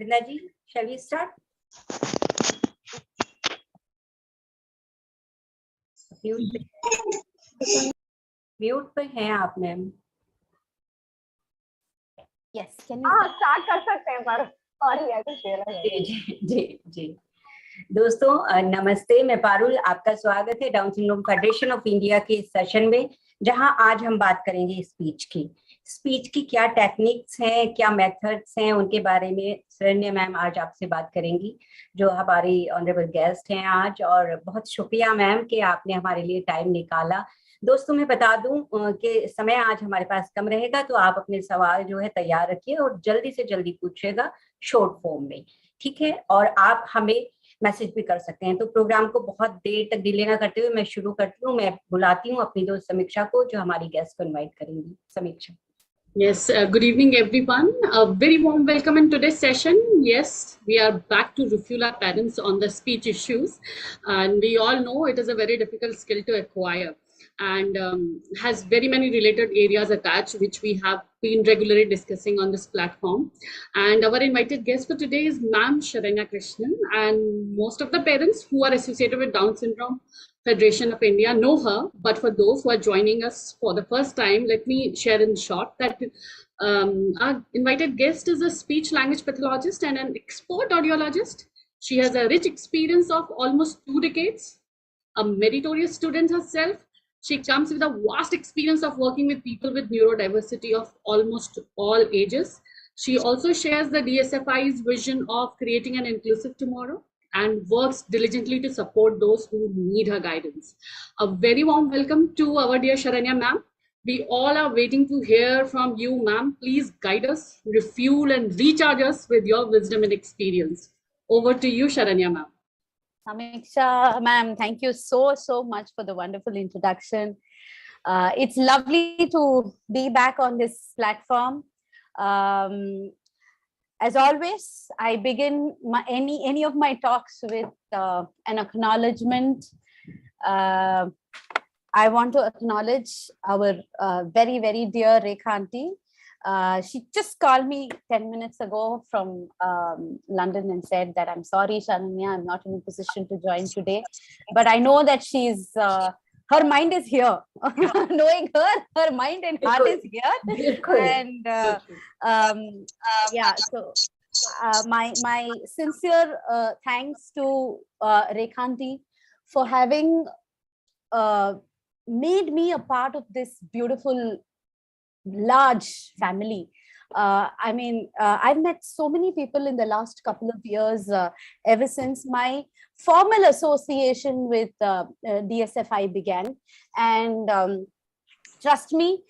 Vinay ji, shall we start? Mute पे हैं आप ma'am. Yes, can you start कर सकते हैं पर सॉरी है कुछ जी. दोस्तों नमस्ते, मैं पारुल, आपका स्वागत है down syndrome federation of India के सेशन में, जहां आज हम बात करेंगे स्पीच की क्या टेक्निक्स हैं, क्या मेथड्स हैं, उनके बारे में शरण्या मैम आज आपसे बात करेंगी, जो हमारी ऑनरेबल गेस्ट हैं आज. और बहुत शुक्रिया मैम कि आपने हमारे लिए टाइम निकाला. दोस्तों मैं बता दूं कि समय आज हमारे पास कम रहेगा, तो आप अपने सवाल जो है तैयार रखिए और जल्दी से जल्दी पूछिएगा शॉर्ट फॉर्म में, ठीक है. और आप हमें मैसेज भी कर सकते हैं. तो प्रोग्राम को बहुत देर तक डिले ना करते हुए मैं शुरू करती हूँ. मैं बुलाती हूँ अपनी दोस्त समीक्षा को, जो हमारी गेस्ट को इनवाइट करेंगी. समीक्षा. Yes, good evening everyone. A very warm welcome in today's session. Yes, we are back to refuel our parents on the speech issues, and we all know it is a very difficult skill to acquire, and has very many related areas attached, which we have been regularly discussing on this platform. And our invited guest for today is Ma'am Sharanya Krishnan, and most of the parents who are associated with Down Syndrome Federation of India know her, but for those who are joining us for the first time, let me share in short that our invited guest is a speech language pathologist and an expert audiologist. She has a rich experience of almost 2 decades, a meritorious student herself. She comes with a vast experience of working with people with neurodiversity of almost all ages. She also shares the DSFI's vision of creating an inclusive tomorrow and works diligently to support those who need her guidance. A very warm welcome to our dear Sharanya ma'am. We all are waiting to hear from you, ma'am. Please guide us, refuel and recharge us with your wisdom and experience. Over to you, Sharanya ma'am. Samiksha ma'am, thank you so much for the wonderful introduction. It's lovely to be back on this platform. As always, I begin any of my talks with an acknowledgement. I want to acknowledge our very dear Rekha aunty. She just called me 10 minutes ago from London and said that I'm sorry, Sharanya, I'm not in a position to join today, but I know that she's her mind is here. Knowing her mind and heart is here. And yeah, so my sincere thanks to Rekha aunty for having made me a part of this beautiful large family. I mean, I've met so many people in the last couple of years, ever since my formal association with DSFI began. And trust me,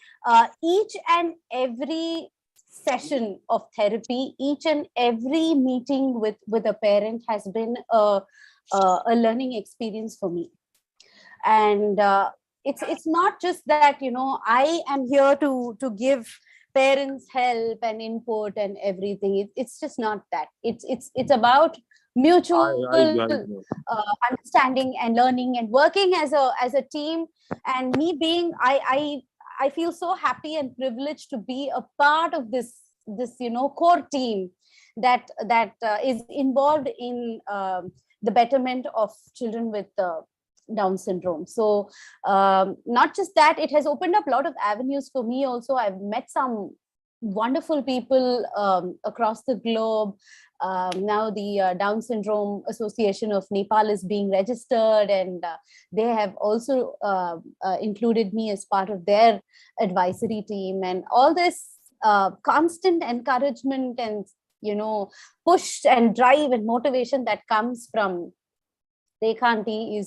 each and every session of therapy, each and every meeting with a parent has been a learning experience for me. And it's not just that, you know, I am here to give parents help and input and everything. It's just not that. It's about mutual understanding and learning and working as a team. And me being, I feel so happy and privileged to be a part of this you know, core team that is involved in the betterment of children with Down syndrome. So not just that, it has opened up a lot of avenues for me also. I've met some wonderful people across the globe. Now the Down Syndrome Association of Nepal is being registered, and they have also included me as part of their advisory team. And all this constant encouragement and, you know, push and drive and motivation that comes from Rekha aunty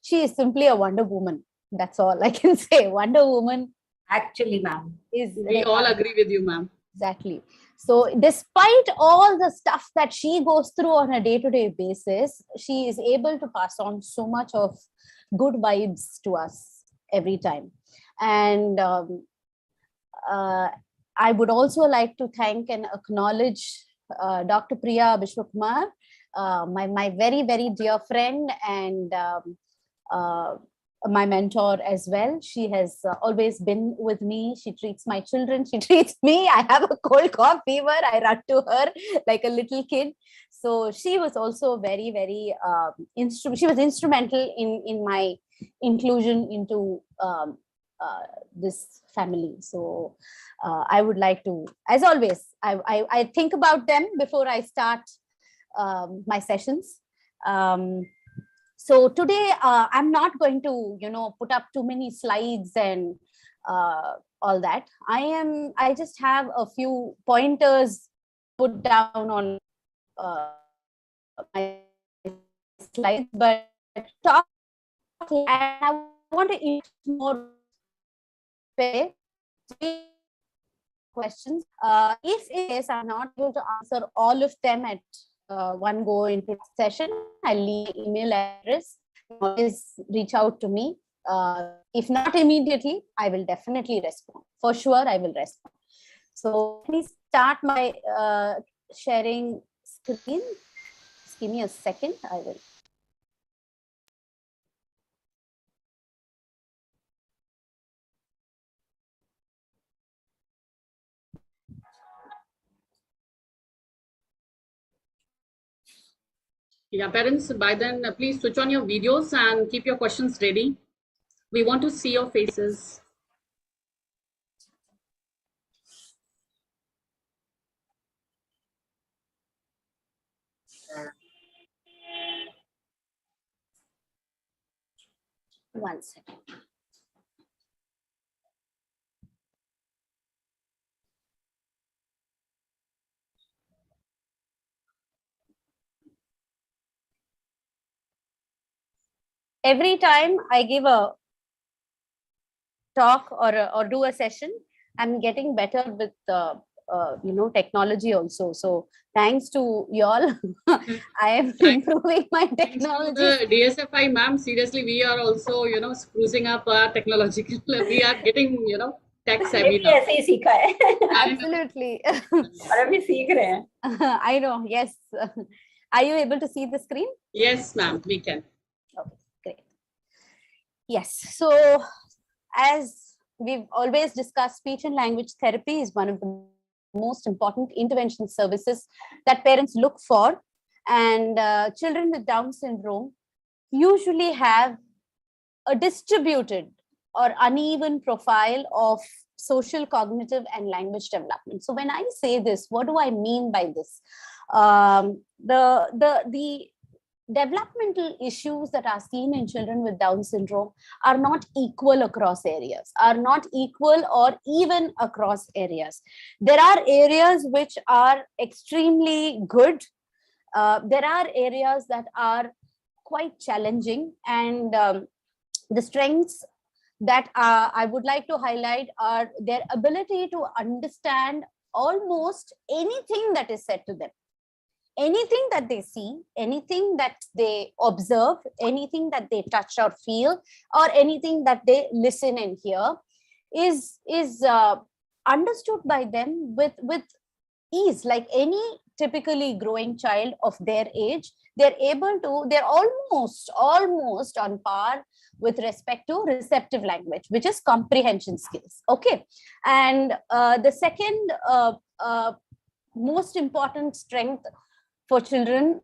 she is simply a Wonder Woman. That's all I can say. Wonder Woman. Actually, ma'am. We all agree with you, ma'am. Exactly. So despite all the stuff that she goes through on a day-to-day basis, she is able to pass on so much of good vibes to us every time. And I would also like to thank and acknowledge Dr. Priya Vishwakumar, my very dear friend, and my mentor as well. She has always been with me. She treats my children. She treats me. I have a cold cough fever. I run to her like a little kid. So she was also very, very she was instrumental in my inclusion into this family. So I would like to, as always, I think about them before I start my sessions. So today I'm not going to, put up too many slides and all that. I just have a few pointers put down on my slides, but talk, and I want to eat more questions. If in case I'm not able to answer all of them at one go into session, I'll leave my email address. Always reach out to me. If not immediately, I will definitely respond. For sure, I will respond. So please start my sharing screen. Just give me a second. I will. Yeah, parents, by then, please switch on your videos and keep your questions ready. We want to see your faces. One second. Every time I give a talk or do a session, I'm getting better with technology also. So thanks to y'all, I am improving my technology. The DSFI, ma'am, seriously, we are also, sprucing up our technological. We are getting, tech savvy now. ऐसे ही सीखा है. Absolutely. और अभी सीख रहे हैं. I know. Yes. Are you able to see the screen? Yes, ma'am, we can. Okay, great. Yes. So, as we've always discussed, speech and language therapy is one of the most important intervention services that parents look for. And children with Down syndrome usually have a distributed or uneven profile of social, cognitive, and language development. So when I say this, what do I mean by this? The developmental issues that are seen in children with Down syndrome are not equal across areas, are not equal or even across areas. There are areas which are extremely good. There are areas that are quite challenging, and the strengths that I would like to highlight are their ability to understand almost anything that is said to them. Anything that they see, anything that they observe, anything that they touch or feel, or anything that they listen and hear is understood by them with ease. Like any typically growing child of their age, they're almost on par with respect to receptive language, which is comprehension skills. Okay. And the second most important strength for children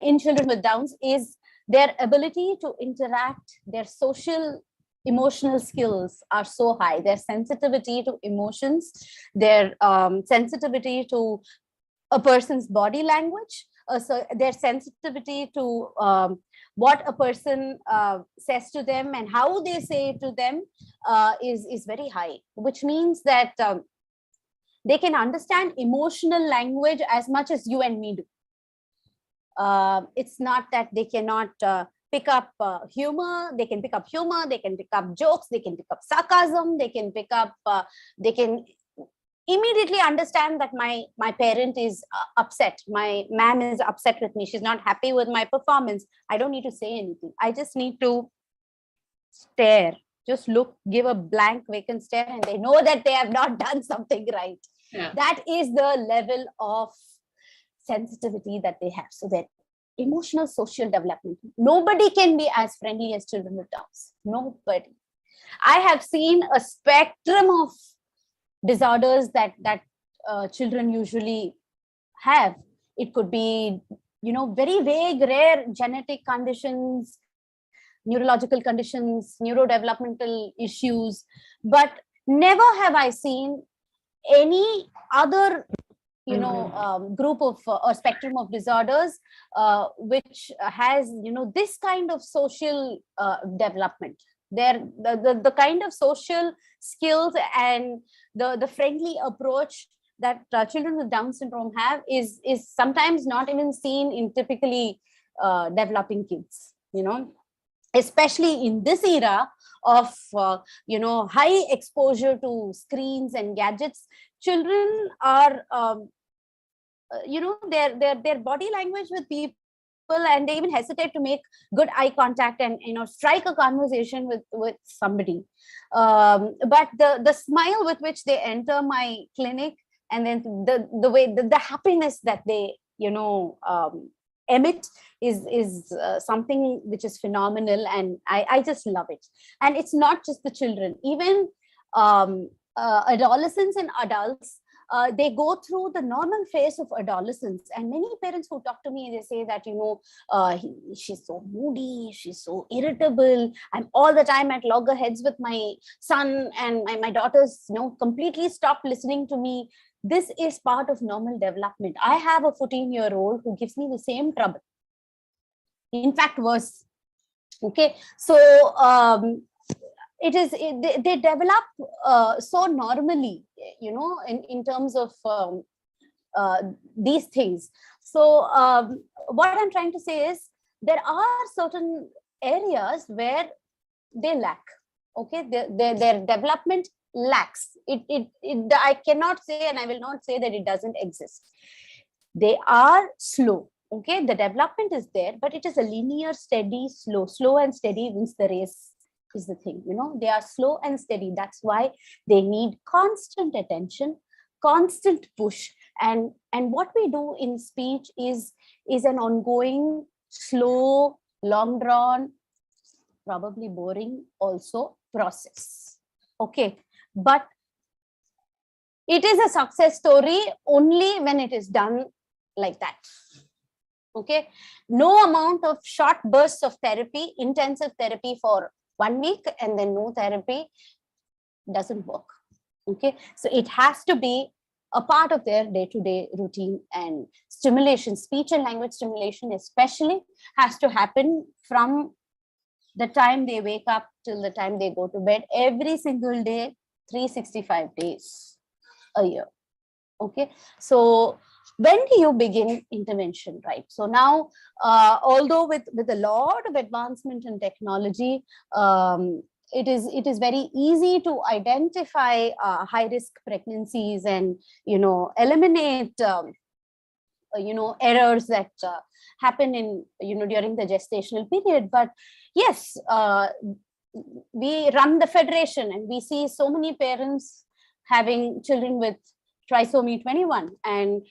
in children with Downs is their ability to interact. Their social emotional skills are so high. Their sensitivity to emotions, their sensitivity to a person's body language, so their sensitivity to what a person says to them and how they say it to them is very high, which means that they can understand emotional language as much as you and me do. It's not that they cannot pick up humor. They can pick up humor, they can pick up jokes, they can pick up sarcasm, they can pick up, they can immediately understand that my parent is upset. My ma'am is upset with me. She's not happy with my performance. I don't need to say anything. I just need to stare, just look, give a blank vacant stare, and they know that they have not done something right. Yeah. That is the level of sensitivity that they have. So their emotional social development. Nobody can be as friendly as children with Downs. Nobody. I have seen a spectrum of disorders that children usually have. It could be, very vague, rare genetic conditions, neurological conditions, neurodevelopmental issues, but never have I seen any other group of or spectrum of disorders which has this kind of social development. The kind of social skills and the friendly approach that children with Down syndrome have is sometimes not even seen in typically developing kids, especially in this era of high exposure to screens and gadgets. Children are their body language with people, and they even hesitate to make good eye contact and strike a conversation with somebody, but the smile with which they enter my clinic, and then the way the happiness that they emit is something which is phenomenal, and I just love it. And it's not just the children, even adolescents and adults. They go through the normal phase of adolescence, and many parents who talk to me, they say that she's so moody, she's so irritable, I'm all the time at loggerheads with my son, and my daughters completely stopped listening to me. This is part of normal development. I have a 14-year-old who gives me the same trouble, in fact worse. Okay, so they develop so normally, in terms of these things. So what I'm trying to say is there are certain areas where they lack. Okay, their development lacks. I cannot say, and I will not say that it doesn't exist. They are slow. Okay, the development is there, but it is a linear, steady, slow and steady wins the race is the thing. They are slow and steady. That's why they need constant attention, constant push. And what we do in speech is an ongoing, slow, long drawn, probably boring also process. Okay, but it is a success story only when it is done like that. Okay, no amount of short bursts of therapy, intensive therapy for 1 week and then no therapy doesn't work. Okay, so it has to be a part of their day-to-day routine, and stimulation, speech and language stimulation especially, has to happen from the time they wake up till the time they go to bed, every single day, 365 days a year. Okay, so when do you begin intervention, right? So now, although with a lot of advancement in technology, it is very easy to identify high-risk pregnancies and eliminate errors that happen in during the gestational period. But yes, we run the federation, and we see so many parents having children with trisomy 21. And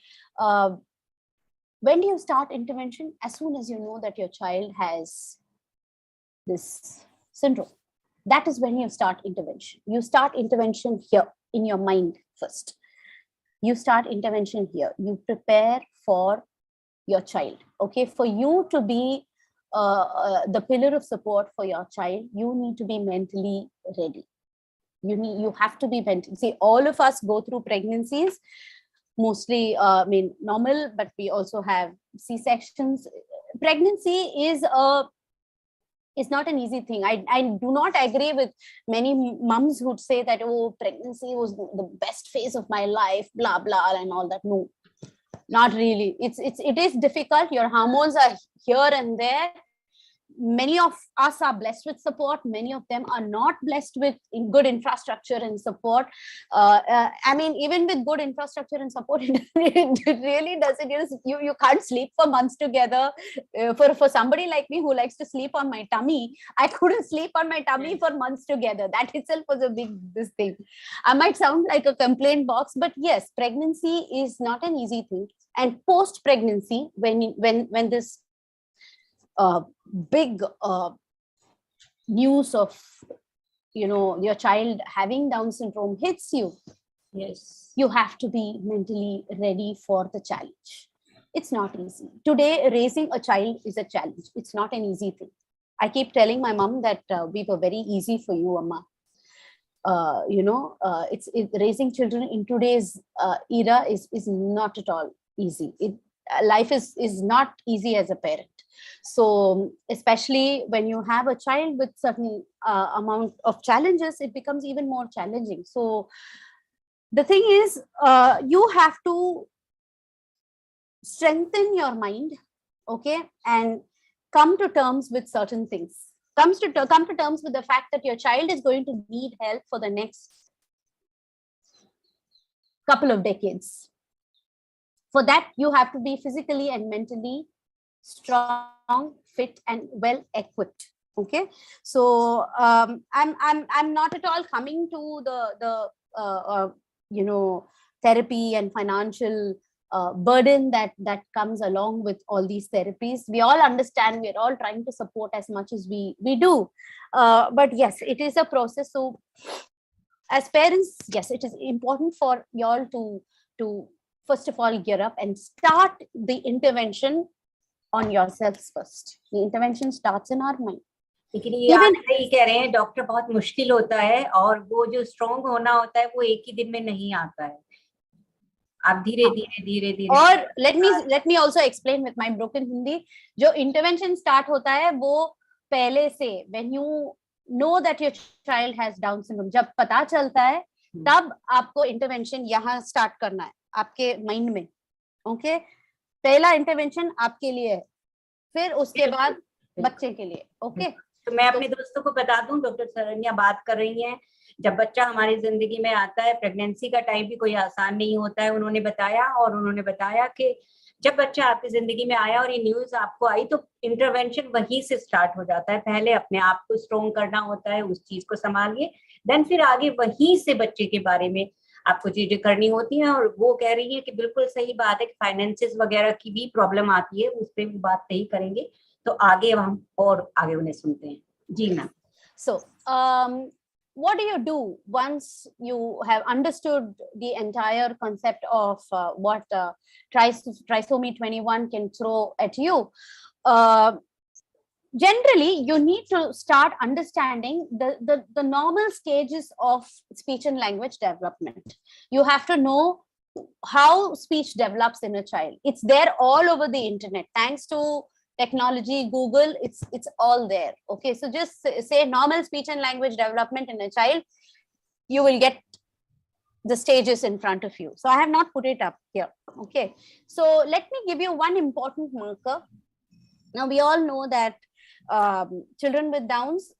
when do you start intervention? As soon as you know that your child has this syndrome, that is when you start intervention. You start intervention here in your mind first. You start intervention here. You prepare for your child. Okay, for you to be the pillar of support for your child, you need to be mentally ready. You have to be mentally. See, all of us go through pregnancies, mostly normal, but we also have C-sections. Pregnancy is not an easy thing. I do not agree with many moms who'd say that, oh, pregnancy was the best phase of my life, blah blah and all that. No, not really. It is difficult. Your hormones are here and there. Many of us are blessed with support. Many of them are not blessed with good infrastructure and support. Even with good infrastructure and support, it really doesn't. You can't sleep for months together. For somebody like me who likes to sleep on my tummy, I couldn't sleep on my tummy for months together. That itself was a big thing. I might sound like a complaint box, but yes, pregnancy is not an easy thing. And post-pregnancy, when this big news of, your child having Down syndrome hits you, Yes. you have to be mentally ready for the challenge. It's not easy. Today, raising a child is a challenge. It's not an easy thing. I keep telling my mom that we were very easy for you, Amma. Raising children in today's era is not at all easy. Life is not easy as a parent. So especially when you have a child with certain amount of challenges, it becomes even more challenging. So the thing is, you have to strengthen your mind, okay, and come to terms with certain things. Come to terms with the fact that your child is going to need help for the next couple of decades. For that, you have to be physically and mentally strong, fit, and well equipped. Okay, so I'm not at all coming to the therapy and financial burden that comes along with all these therapies. We all understand, we're all trying to support as much as we do, but yes, it is a process. So as parents, yes, it is important for y'all to first of all gear up and start the intervention on yourselves first. The intervention starts in our mind. लेकिन ये आप सही कह रहे हैं, doctor, बहुत मुश्किल होता है, और वो जो स्ट्रॉन्ग होना होता है वो एक ही दिन में नहीं आता है. आप धीरे धीरे और let me also explain with my broken Hindi. जो intervention start होता है वो पहले से, when you know that your child has Down syndrome, जब पता चलता है तब आपको intervention यहाँ start करना है आपके mind में. ओके, पहला intervention आपके लिए है, फिर उसके बाद बच्चे के लिए. ओके, तो मैं अपने दोस्तों को बता दूं, डॉक्टर सरन्या बात कर रही हैं, जब बच्चा हमारी जिंदगी में आता है, प्रेगनेंसी का टाइम भी कोई आसान नहीं होता है. उन्होंने बताया कि जब बच्चा आपकी जिंदगी में आया और ये न्यूज आपको आई, तो इंटरवेंशन वहीं से स्टार्ट हो जाता है. पहले अपने आप को स्ट्रॉन्ग करना होता है, उस चीज को संभालिए, देन फिर आगे वहीं से बच्चे के बारे में आपको चीजें करनी होती हैं. और वो कह रही है कि बिल्कुल सही बात है कि फाइनेंसेस वगैरह की भी प्रॉब्लम आती है, उस पर भी बात नहीं करेंगे. तो आगे हम और आगे उन्हें सुनते हैं. जी ma'am. So what do you do once you have understood the entire concept of what trisomy 21 can throw at you? Generally, you need to start understanding the normal stages of speech and language development. You have to know how speech develops in a child. It's there all over the internet. Thanks to technology, Google, it's all there. Okay, so just say normal speech and language development in a child, you will get the stages in front of you. So I have not put it up here. Okay, so let me give you one important marker. Now we all know that children with Downs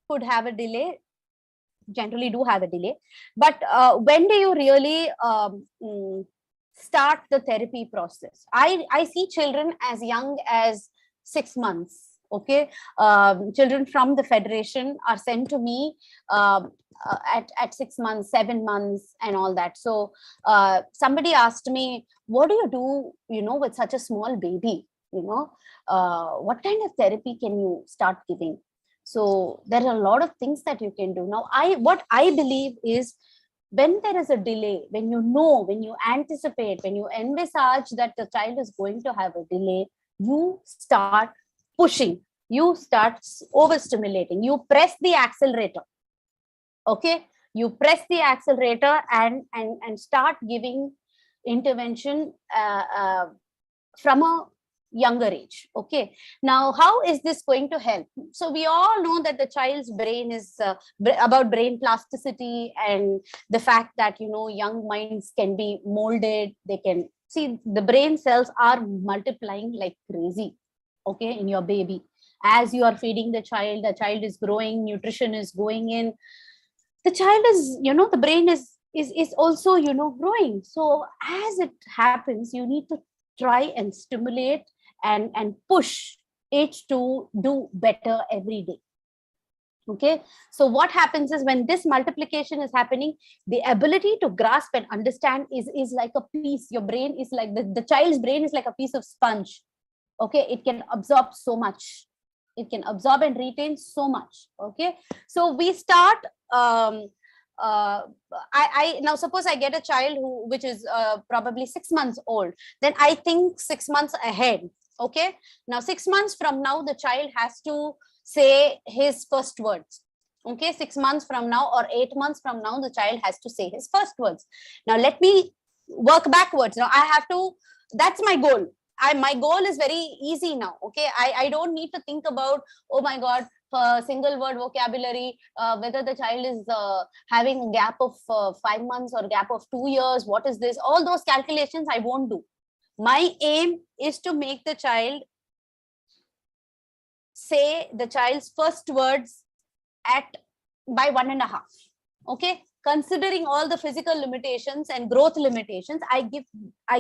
could have a delay, generally do have a delay, but when do you really start the therapy process? I see children as young as 6 months. Okay, children from the federation are sent to me at 6 months, 7 months, and all that. So somebody asked me, what do you do, with such a small baby? What kind of therapy can you start giving? So there are a lot of things that you can do. Now, what I believe is, when there is a delay, when you anticipate, when you envisage that the child is going to have a delay, you start pushing, you start overstimulating, you press the accelerator. Okay, you press the accelerator and start giving intervention from a younger age. Okay, now how is this going to help? So we all know that the child's brain is about brain plasticity, and the fact that young minds can be molded. They can see the brain cells are multiplying like crazy, okay, in your baby. As you are feeding the child is growing, nutrition is going in, the child is, the brain is also growing. So as it happens, you need to try and stimulate and push it to do better every day. Okay, so what happens is, when this multiplication is happening, the ability to grasp and understand is like a piece. Your brain is like the child's brain is like a piece of sponge. Okay, it can absorb so much. It can absorb and retain so much. Okay, so we start. I now suppose I get a child which is probably 6 months old. Then I think 6 months ahead. Okay, now 6 months from now, the child has to say his first words. Okay, 6 months from now or 8 months from now, the child has to say his first words. Now let me work backwards. Now I have to. That's my goal. My goal is very easy now. Okay, I don't need to think about, oh my god, single word vocabulary, whether the child is having a gap of 5 months or gap of 2 years, what is this, all those calculations I won't do. My aim is to make the child say the child's first words by 1.5. Okay, considering all the physical limitations and growth limitations, I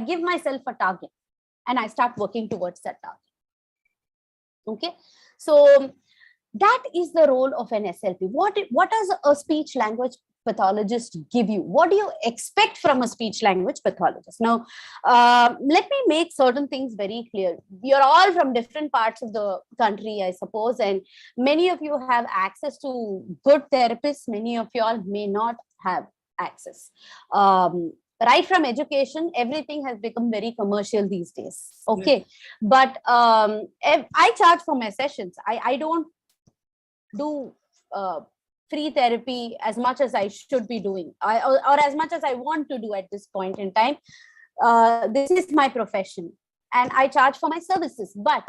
give myself a target and I start working towards that target. Okay, so that is the role of an SLP. What does a speech language pathologist give you? What do you expect from a speech language pathologist? Now, let me make certain things very clear. You're all from different parts of the country, I suppose, and many of you have access to good therapists. Many of you all may not have access. Right from education, everything has become very commercial these days. Okay, but I charge for my sessions. I don't do free therapy as much as I should be doing, or as much as I want to do at this point in time. This is my profession and I charge for my services, but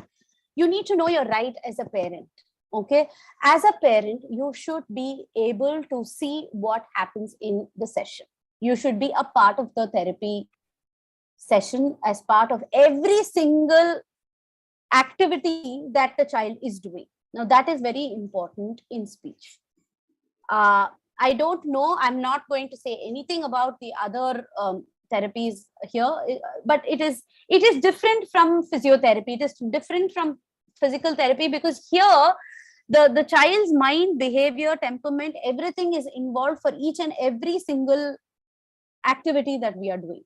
you need to know your right as a parent. Okay, as a parent, you should be able to see what happens in the session. You should be a part of the therapy session, as part of every single activity that the child is doing. Now, that is very important in speech. I don't know, I'm not going to say anything about the other therapies here, but it is different from physiotherapy. It is different from physical therapy, because here the child's mind, behavior, temperament, everything is involved for each and every single activity that we are doing.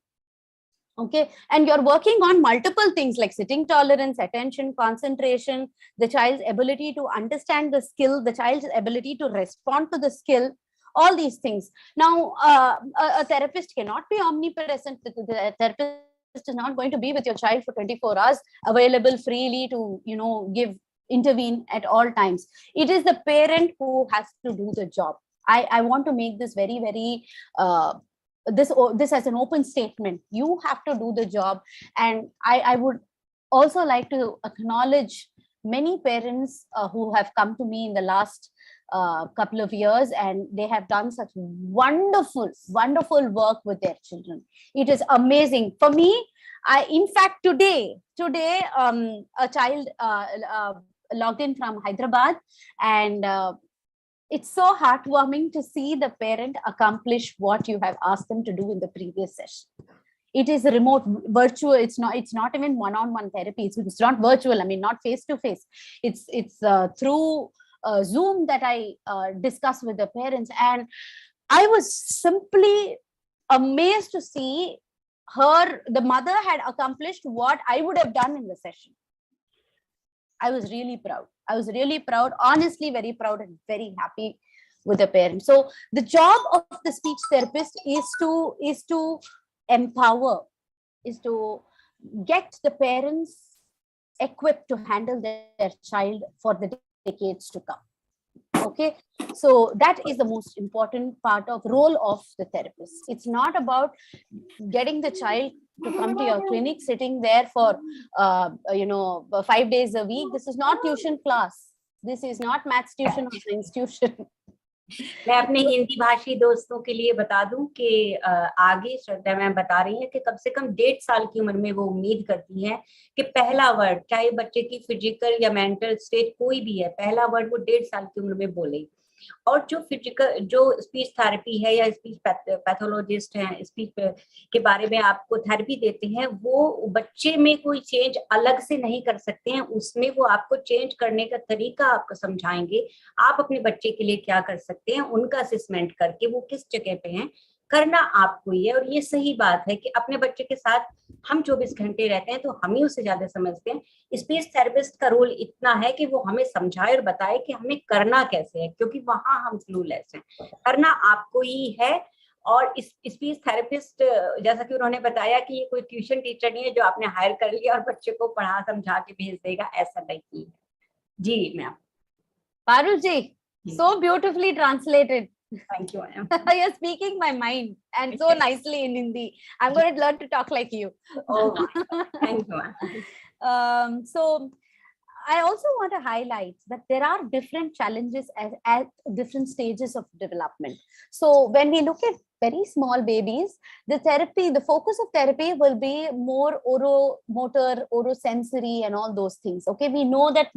Okay, and you're working on multiple things like sitting tolerance, attention, concentration, the child's ability to understand the skill, the child's ability to respond to the skill, all these things. Now, a therapist cannot be omnipresent. The therapist is not going to be with your child for 24 hours, available freely to, intervene at all times. It is the parent who has to do the job. I want to make this very, very this as an open statement. You have to do the job. And I would also like to acknowledge many parents who have come to me in the last couple of years, and they have done such wonderful work with their children. It is amazing for me. In fact, today a child logged in from Hyderabad, and it's so heartwarming to see the parent accomplish what you have asked them to do in the previous session. It is a remote, virtual. It's not even one-on-one therapy. It's not virtual. I mean, not face-to-face. It's through Zoom that I discuss with the parents. And I was simply amazed to see the mother had accomplished what I would have done in the session. I was really proud, honestly, very proud and very happy with the parents. So the job of the speech therapist is to empower, is to get the parents equipped to handle their child for the decades to come. Okay, so that is the most important part of role of the therapist. It's not about getting the child to come to your clinic, sitting there for 5 days a week. This is not tuition class. This is not maths tuition or science tuition. मैं अपने हिंदी भाषी दोस्तों के लिए बता दूं कि आगे श्रद्धा मैम बता रही है कि कम से कम 1.5 साल की उम्र में वो उम्मीद करती है कि पहला वर्ड, चाहे बच्चे की फिजिकल या मेंटल स्टेट कोई भी है, पहला वर्ड वो 1.5 साल की उम्र में बोले। और जो स्पीच थेरेपी है या स्पीच पैथोलॉजिस्ट हैं, स्पीच के बारे में आपको थेरेपी देते हैं, वो बच्चे में कोई चेंज अलग से नहीं कर सकते हैं। उसमें वो आपको चेंज करने का तरीका आपको समझाएंगे। आप अपने बच्चे के लिए क्या कर सकते हैं, उनका असेसमेंट करके वो किस जगह पे हैं, करना आपको ही है। और ये सही बात है कि अपने बच्चे के साथ हम 24 घंटे रहते हैं तो हम ही उससे ज्यादा समझते हैं। स्पीच थेरेपिस्ट का रोल इतना है कि वो हमें समझाए और बताए कि हमें करना कैसे है, क्योंकि वहां हम क्लूलेस हैं। करना आपको ही है। और इस स्पीच थेरेपिस्ट, जैसा कि उन्होंने बताया कि ये कोई ट्यूशन टीचर नहीं है जो आपने हायर कर लिया और बच्चे को पढ़ा समझा के भेज देगा, ऐसा नहीं है। जी ma'am. Parul ji, so beautifully translated. Thank you, ma'am. You're speaking my mind and so nicely in Hindi. I'm going to learn to talk like you. Oh, thank you, ma'am. So I also want to highlight that there are different challenges at different stages of development. So when we look at very small babies, the focus of therapy will be more oromotor, orosensory, and all those things. Okay, we know that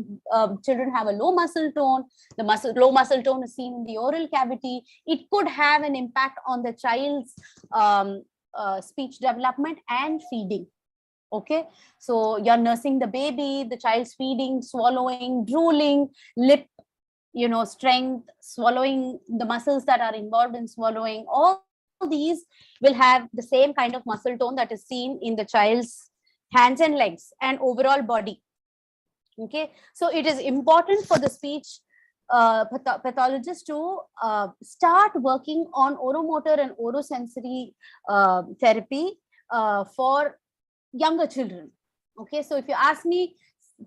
children have a low muscle tone. The low muscle tone is seen in the oral cavity. It could have an impact on the child's speech development and feeding. Okay, so you're nursing the baby, the child's feeding, swallowing, drooling, lip, strength, swallowing, the muscles that are involved in swallowing, all these will have the same kind of muscle tone that is seen in the child's hands and legs and overall body. Okay, so it is important for the speech pathologist to start working on oromotor and orosensory therapy for younger children. Okay, so if you ask me,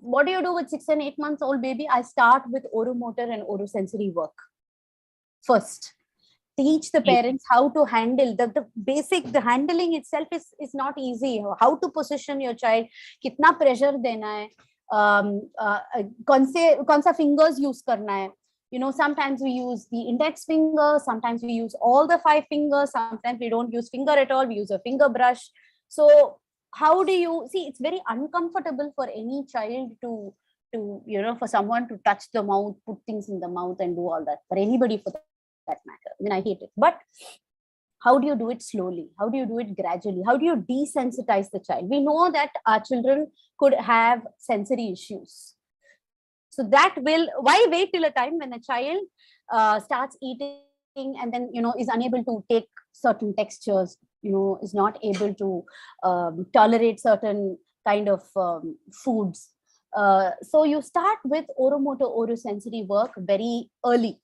what do you do with 6 and 8 months old baby? I start with oromotor and orosensory work first. Teach the parents how to handle the handling itself is not easy. How to position your child, kitna pressure dena hai, kaun sa fingers use karna hai. Sometimes we use the index finger, sometimes we use all the 5 fingers, sometimes we don't use finger at all, we use a finger brush. So how do you see? It's very uncomfortable for any child to for someone to touch the mouth, put things in the mouth and do all that, for anybody for that matter. I mean, I hate it. But how do you do it slowly? How do you do it gradually? How do you desensitize the child? We know that our children could have sensory issues. So that why wait till a time when a child starts eating and then, is unable to take certain textures, is not able to tolerate certain kind of foods. So you start with oromotor, orosensory work very early,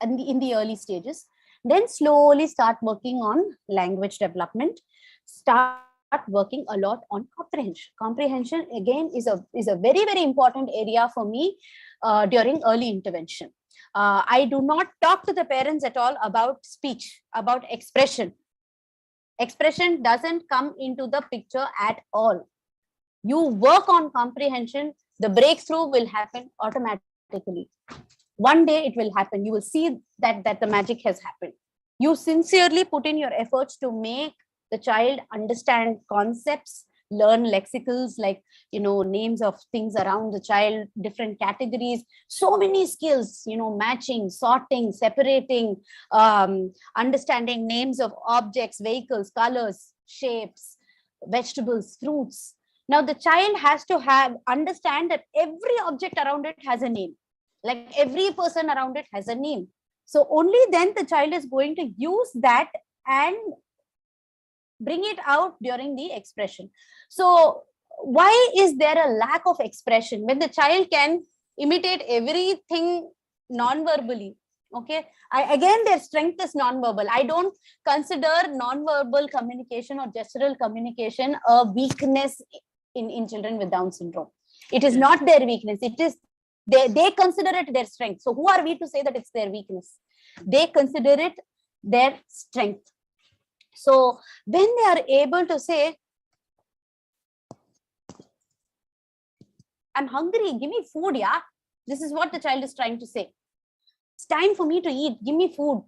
and in the early stages, then slowly start working on language development, start working a lot on comprehension. Comprehension again is a very, very important area for me during early intervention. I do not talk to the parents at all about speech, about expression. Expression doesn't come into the picture at all. You work on comprehension, the breakthrough will happen automatically. One day it will happen. You will see that the magic has happened. You sincerely put in your efforts to make the child understand concepts, learn lexicals, like, names of things around the child, different categories, so many skills, matching, sorting, separating, understanding names of objects, vehicles, colors, shapes, vegetables, fruits. Now the child has to understand that every object around it has a name, like every person around it has a name. So only then the child is going to use that and bring it out during the expression. So why is there a lack of expression when the child can imitate everything non-verbally? Okay, again, their strength is non-verbal. I don't consider non-verbal communication or gestural communication a weakness in children with Down syndrome. It is not their weakness. It is they consider it their strength. So who are we to say that it's their weakness? They consider it their strength. So when they are able to say, I'm hungry, give me food, yeah. This is what the child is trying to say. It's time for me to eat, give me food.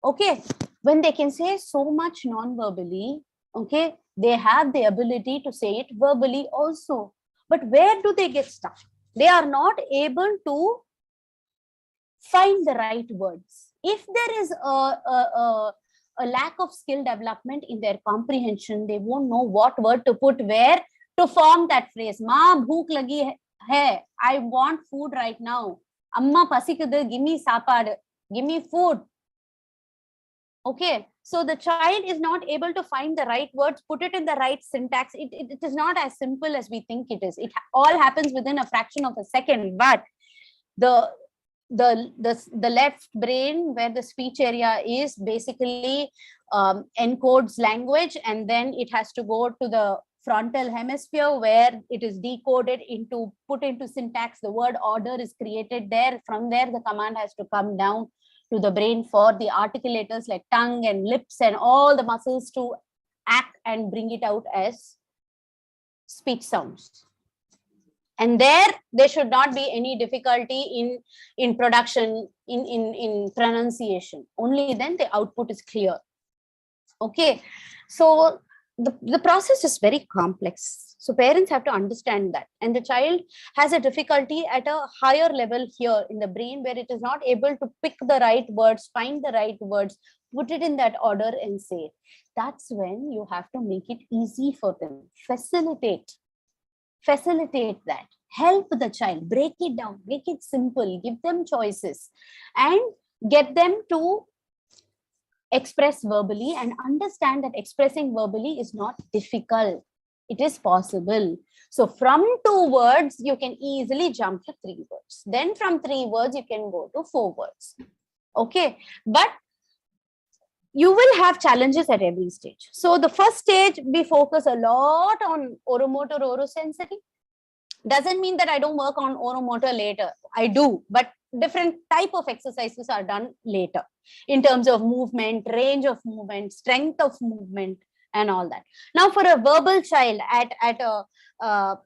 Okay, when they can say so much non-verbally, okay, they have the ability to say it verbally also. But where do they get stuck? They are not able to find the right words. If there is a lack of skill development in their comprehension, they won't know what word to put where to form that phrase. Ma bhook lagi hai, I want food right now. Amma pasikadu, give me sapad, give me food. Okay, So the child is not able to find the right words, put it in the right syntax. It is not as simple as we think it is. It all happens within a fraction of a second, but the left brain, where the speech area is, basically encodes language, and then it has to go to the frontal hemisphere where it is decoded into, put into syntax. The word order is created there. From there, the command has to come down to the brain for the articulators like tongue and lips and all the muscles to act and bring it out as speech sounds. And there should not be any difficulty in production, in pronunciation. Only then the output is clear. Okay, so the process is very complex. So parents have to understand that. And the child has a difficulty at a higher level here in the brain, where it is not able to pick the right words, find the right words, put it in that order and say it. That's when you have to make it easy for them. Facilitate that. Help the child, break it down, make it simple, give them choices, and get them to express verbally and understand that expressing verbally is not difficult. It is possible. So from 2 words, you can easily jump to 3 words. Then from 3 words, you can go to 4 words. Okay. But you will have challenges at every stage. So the first stage, we focus a lot on oromotor, orosensory. Doesn't mean that I don't work on oromotor later. I do, but different type of exercises are done later in terms of movement, range of movement, strength of movement, and all that. Now, for a verbal child at a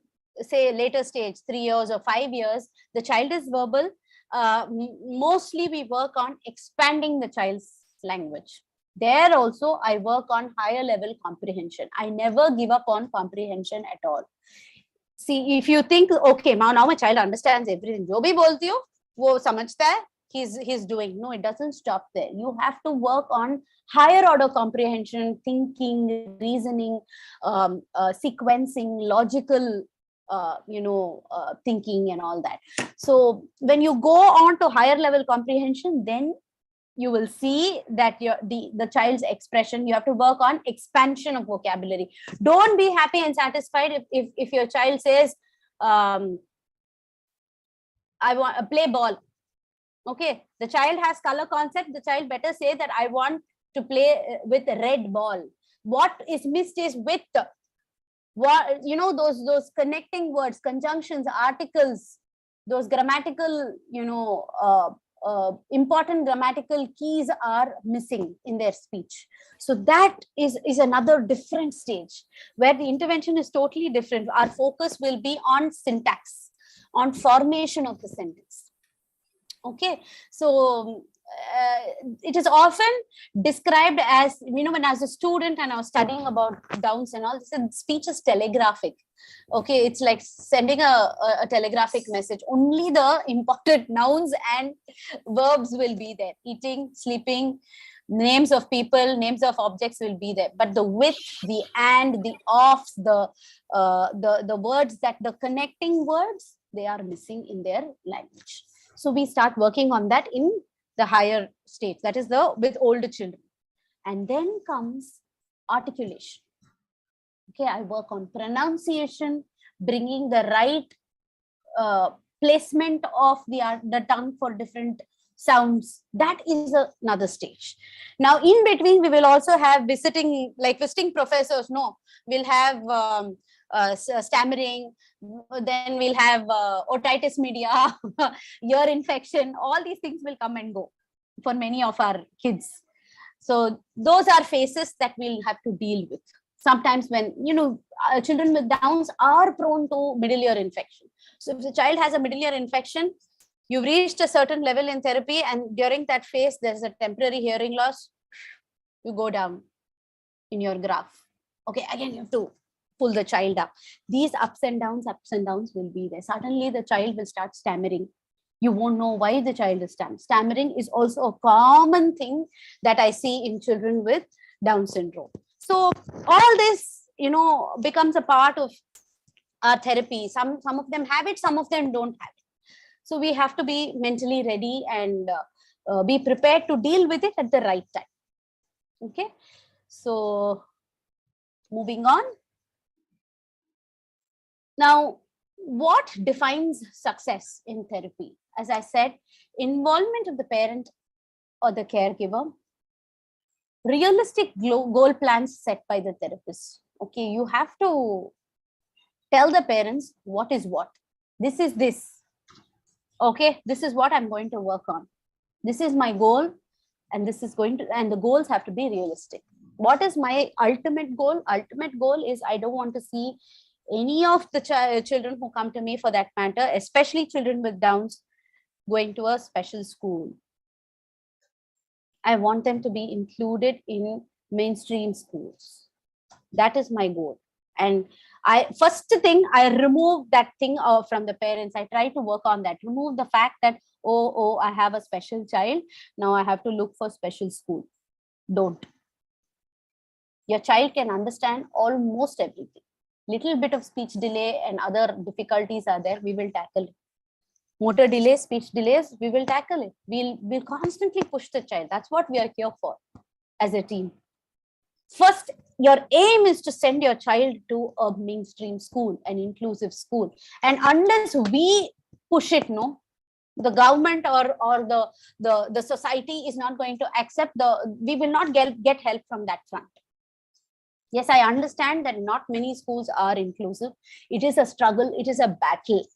say later stage, 3 years or 5 years, the child is verbal. Mostly we work on expanding the child's language. There also I work on higher level comprehension. I never give up on comprehension at all. See, if you think, okay, now my child understands everything, jo bhi bolti ho, wo samajhta hai, he's doing. No, it doesn't stop there. You have to work on higher order comprehension, thinking, reasoning, sequencing, logical, thinking and all that. So when you go on to higher level comprehension, then you will see that the child's expression, you have to work on expansion of vocabulary. Don't be happy and satisfied if your child says, I want to play ball. Okay, the child has color concept. The child better say that I want to play with a red ball. What is missed is with, what, those connecting words, conjunctions, articles, those grammatical, important grammatical keys are missing in their speech. So that is another different stage where the intervention is totally different. Our focus will be on syntax, on formation of the sentence. Okay, so it is often described as, when I was a student and I was studying about Downs and all, speech is telegraphic. Okay, it's like sending a telegraphic message. Only the important nouns and verbs will be there. Eating, sleeping, names of people, names of objects will be there. But the with, the and, the of, the words, that the connecting words, they are missing in their language. So we start working on that in the higher stage, that is with older children. And then comes articulation. Okay, I work on pronunciation, bringing the right placement of the tongue for different sounds. That is another stage. Now, in between, we will also have visiting professors. No, we'll have stammering, then we'll have otitis media, ear infection. All these things will come and go for many of our kids. So those are phases that we'll have to deal with. Sometimes when, children with Downs are prone to middle ear infection. So if the child has a middle ear infection, you've reached a certain level in therapy, and during that phase, there's a temporary hearing loss, you go down in your graph. Okay, again, you have to pull the child up. These ups and downs will be there. Suddenly the child will start stammering. You won't know why the child is stammering. Stammering is also a common thing that I see in children with Down syndrome. So all this, becomes a part of our therapy. Some of them have it, some of them don't have it. So we have to be mentally ready and be prepared to deal with it at the right time. Okay, so moving on. Now, what defines success in therapy? As I said, involvement of the parent or the caregiver, realistic goal plans set by the therapist. Okay, you have to tell the parents what is what. This is this. Okay, this is what I'm going to work on. This is my goal, and this is going to, and the goals have to be realistic. What is my ultimate goal? Ultimate goal is I don't want to see any of the children who come to me, for that matter, especially children with Downs, going to a special school. I want them to be included in mainstream schools. That is my goal. And first thing, I remove that thing from the parents. I try to work on that. Remove the fact that, oh, I have a special child. Now I have to look for special school. Don't. Your child can understand almost everything. Little bit of speech delay and other difficulties are there. We will tackle it. Motor delays, speech delays, we will tackle it. We'll constantly push the child. That's what we are here for as a team. First, your aim is to send your child to a mainstream school, an inclusive school. And unless we push it, no, the government or the society is not going to accept we will not get help from that front. Yes, I understand that not many schools are inclusive. It is a struggle. It is a battle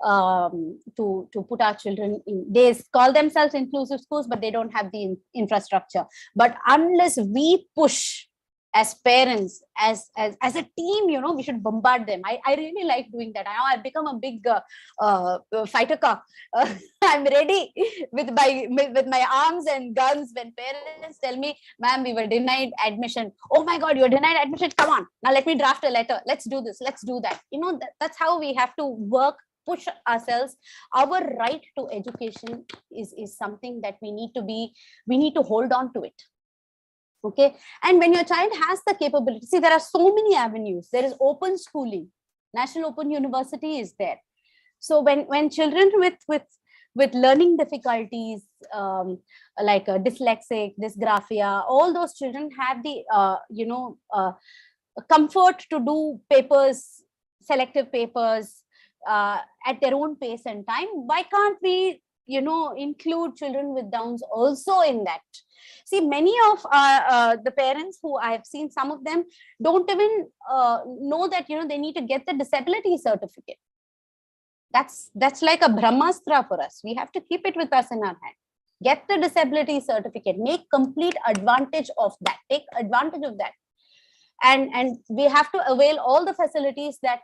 to put our children in. They call themselves inclusive schools, but they don't have the infrastructure. But unless we push as parents, as a team, we should bombard them. I really like doing that. Now I've become a big fighter cock. I'm ready with my arms and guns when parents tell me, ma'am, we were denied admission. Oh my God, you're denied admission. Come on, now let me draft a letter. Let's do this. Let's do that. That's how we have to work, push ourselves. Our right to education is something that we need to hold on to it. Okay, and when your child has the capability, see, there are so many avenues. There is open schooling. National Open University is there. So when children with learning difficulties, like dyslexic, dysgraphia, all those children have the comfort to do papers, selective papers at their own pace and time. Why can't we include children with Downs also in that? See, many of the parents who I have seen, some of them don't even know that they need to get the disability certificate. That's like a brahmastra for us. We have to keep it with us in our hand. Get the disability certificate. Make complete advantage of that. Take advantage of that, and we have to avail all the facilities that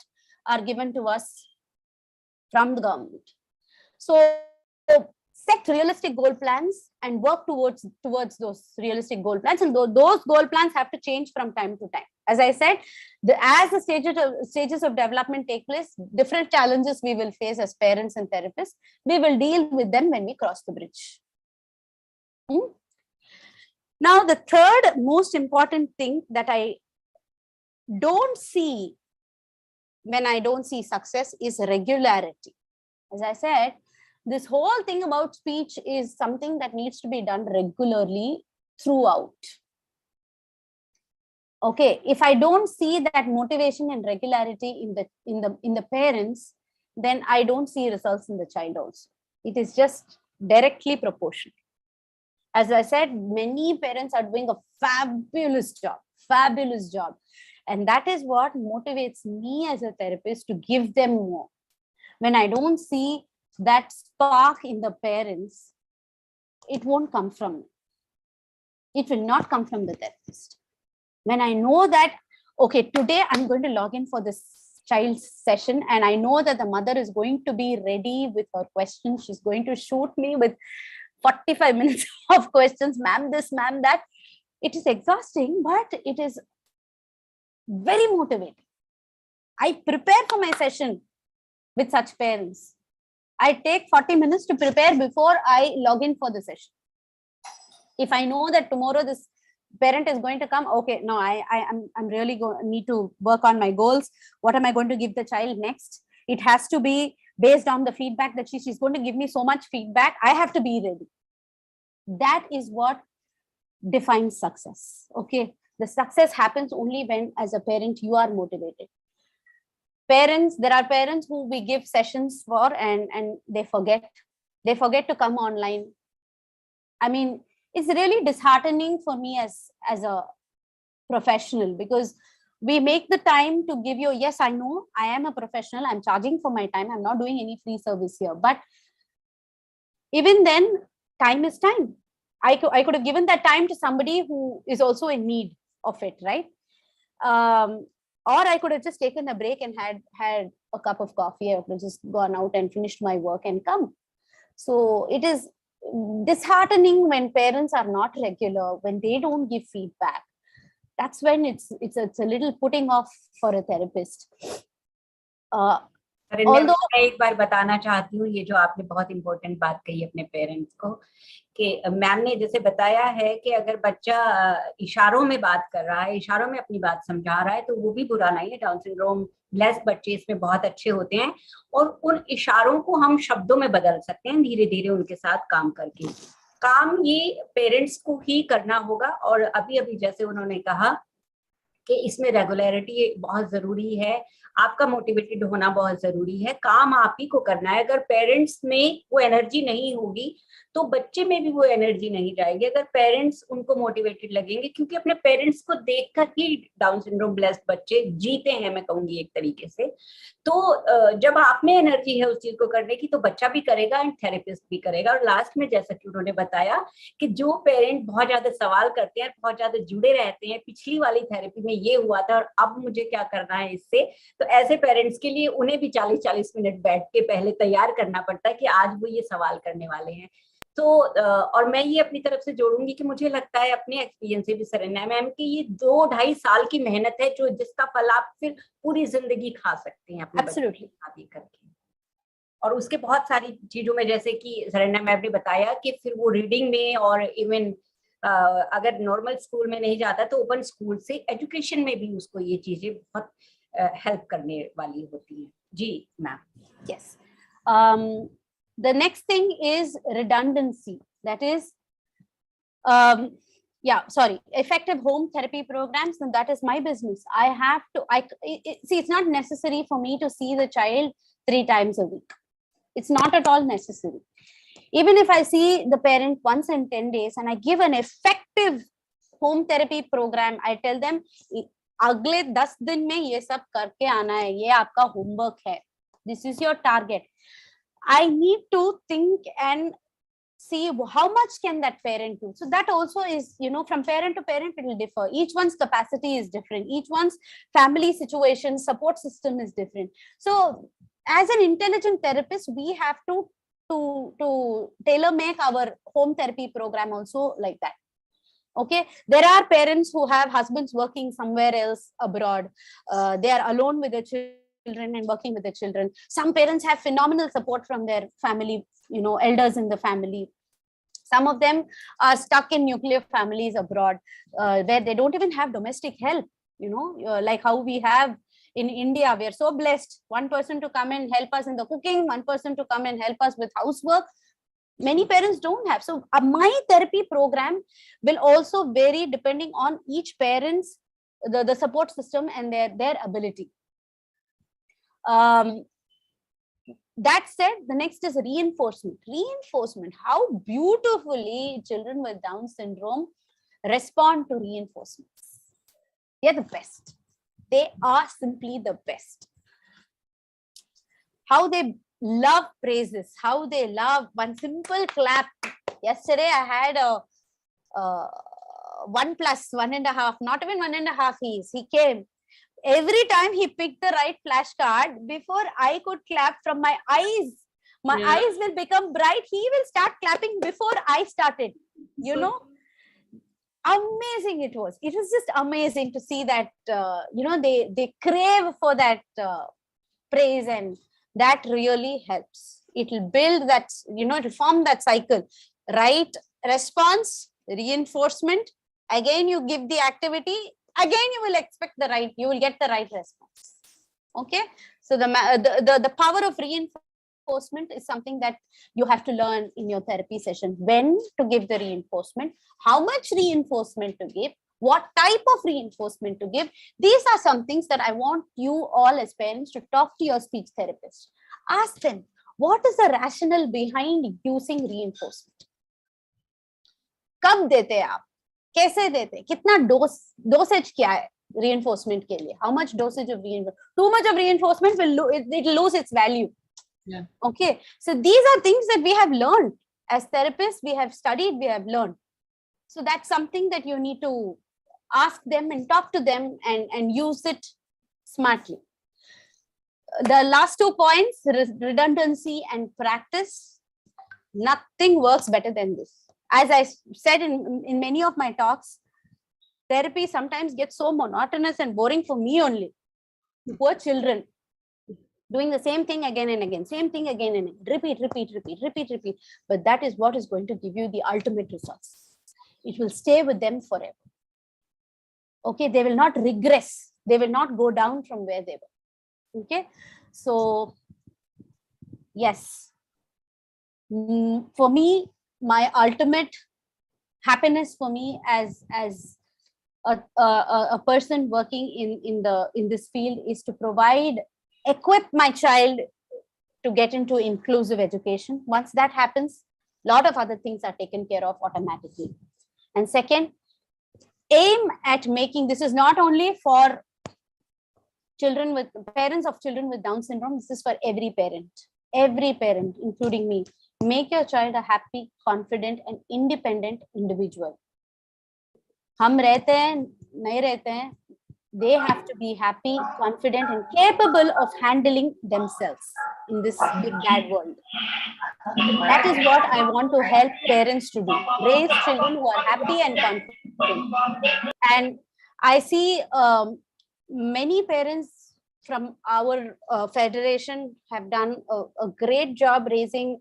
are given to us from the government. So set realistic goal plans and work towards those realistic goal plans, and those goal plans have to change from time to time. As I said, as the stages of development take place, different challenges we will face as parents and therapists. We will deal with them when we cross the bridge. Now, the third most important thing that I don't see when I don't see success is regularity. As I said, this whole thing about speech is something that needs to be done regularly throughout. Okay, if I don't see that motivation and regularity in the parents, then I don't see results in the child also. It is just directly proportional. As I said, many parents are doing a fabulous job. And that is what motivates me as a therapist to give them more. When I don't see that spark in the parents, it won't come from me. It will not come from the therapist. When I know that, okay, today I'm going to log in for this child's session, and I know that the mother is going to be ready with her questions. She's going to shoot me with 45 minutes of questions, ma'am this, ma'am that. It is exhausting, but it is very motivating. I prepare for my session with such parents. I take 40 minutes to prepare before I log in for the session. If I know that tomorrow this parent is going to come, okay, no, I'm really need to work on my goals. What am I going to give the child next? It has to be based on the feedback that she's going to give me so much feedback. I have to be ready. That is what defines success. Okay, the success happens only when, as a parent, you are motivated. Parents, there are parents who we give sessions for, and they forget to come online. I mean, it's really disheartening for me as a professional, because we make the time to give you. Yes, I know I am a professional, I'm charging for my time, I'm not doing any free service here, but even then, time is time. I could have given that time to somebody who is also in need of it, right? Or I could have just taken a break and had a cup of coffee. I could have just gone out and finished my work and come. So it is disheartening when parents are not regular, when they don't give feedback. That's when it's a little putting off for a therapist. मैं एक बार बताना चाहती हूँ, ये जो आपने बहुत important बात कही अपने पेरेंट्स को, कि मैम ने जैसे बताया है कि अगर बच्चा इशारों में बात कर रहा है, इशारों में अपनी बात समझा रहा है, तो वो भी बुरा नहीं है. डाउन सिंड्रोम ब्लेस्ड बच्चे इसमें बहुत अच्छे होते हैं, और उन इशारों को हम शब्दों में बदल सकते हैं धीरे धीरे उनके साथ काम करके. काम ये पेरेंट्स को ही करना होगा. और अभी अभी जैसे उन्होंने कहा कि इसमें रेगुलरिटी बहुत जरूरी है, आपका मोटिवेटेड होना बहुत जरूरी है, काम आप ही को करना है. अगर पेरेंट्स में वो एनर्जी नहीं होगी तो बच्चे में भी वो एनर्जी नहीं जाएगी. अगर पेरेंट्स उनको मोटिवेटेड लगेंगे, क्योंकि अपने पेरेंट्स को देखकर ही डाउन सिंड्रोम ब्लेस्ड बच्चे जीते हैं, मैं कहूंगी एक तरीके से. तो जब आप में एनर्जी है उस चीज को करने की, तो बच्चा भी करेगा एंड थेरेपिस्ट भी करेगा. और लास्ट में जैसा कि उन्होंने बताया कि जो पेरेंट बहुत ज्यादा सवाल करते हैं, बहुत ज्यादा जुड़े रहते हैं, पिछली वाली थेरेपी में ये हुआ था और अब मुझे क्या करना है इससे, तो ऐसे पेरेंट्स के लिए उन्हें भी 40-40 मिनट बैठ के पहले तैयार करना पड़ता है कि आज वो ये सवाल करने वाले हैं. तो और मैं ये अपनी तरफ से जोड़ूंगी कि मुझे लगता है अपने एक्सपीरियंस से भी सरन्या मैम की ये 2-2.5 साल की मेहनत है, जो जिसका फल आप फिर पूरी जिंदगी खा सकते हैं अपने बच्चे की शादी करके. और उसके बहुत सारी चीजों में, जैसे कि सरन्या मैम ने बताया कि फिर वो रीडिंग में, और इवन अगर नॉर्मल स्कूल में नहीं जाता तो ओपन स्कूल से एजुकेशन में भी उसको ये चीजें बहुत हेल्प करने वाली होती हैं. जी ma'am. Yes. The next thing is redundancy. That is, effective home therapy programs, and that is my business. I have to, see, it's not necessary for me to see the child 3 times a week. It's not at all necessary. Even if I see the parent once in 10 days and I give an effective home therapy program, I tell them, अगले 10 दिन में ये सब करके आना है, ये आपका होमवर्क है, this is your target. I need to think and see how much can that parent do. So that also is, from parent to parent, it will differ. Each one's capacity is different. Each one's family situation, support system is different. So as an intelligent therapist, we have to tailor make our home therapy program also like that. Okay, there are parents who have husbands working somewhere else abroad. They are alone with their children and working with the children. Some parents have phenomenal support from their family, elders in the family. Some of them are stuck in nuclear families abroad, where they don't even have domestic help, like how we have in India. We are so blessed. One person to come and help us in the cooking, one person to come and help us with housework. Many parents don't have. So my therapy program will also vary depending on each parent's the support system and their ability. That said, the next is reinforcement. Reinforcement, how beautifully children with Down syndrome respond to reinforcements. They're the best. They are simply the best. How they love praises, how they love one simple clap. Yesterday I had a 1 + 1.5, not even 1.5 he came. Every time he picked the right flashcard, before I could clap from my eyes, eyes will become bright. He will start clapping before I started. Amazing it was. It was just amazing to see that, they crave for that praise, and that really helps. It will build that, it will form that cycle. Right response, reinforcement. Again, you give the activity. Again, you will get the right response. Okay. So the power of reinforcement reinforcement is something that you have to learn in your therapy session. When to give the reinforcement, how much reinforcement to give, what type of reinforcement to give. These are some things that I want you all as parents to talk to your speech therapist. Ask them, what is the rationale behind using reinforcement? कब देते आप, कैसे देते, कितना dosage क्या है reinforcement के लिए? How much dosage of reinforcement? Too much of reinforcement will lose its value. Yeah. Okay, so these are things that we have learned as therapists. We have studied, we have learned. So that's something that you need to ask them and talk to them and use it smartly. The last 2 points, redundancy and practice. Nothing works better than this. As I said in many of my talks, therapy sometimes gets so monotonous and boring for me only. Poor children, doing the same thing again and again, same thing again and again, repeat. But that is what is going to give you the ultimate results. It will stay with them forever. Okay, they will not regress. They will not go down from where they were. Okay, so yes, for me, my ultimate happiness for me as a person working in this field is to equip my child to get into inclusive education. Once that happens, a lot of other things are taken care of automatically. And second, aim at making, this is not only for parents of children with Down syndrome, this is for every parent, including me. Make your child a happy, confident and independent individual. हम रहते हैं, नहीं रहते हैं, they have to be happy, confident and capable of handling themselves in this big bad world. That is what I want to help parents to do. Raise children who are happy and confident. And I see many parents from our federation have done a great job raising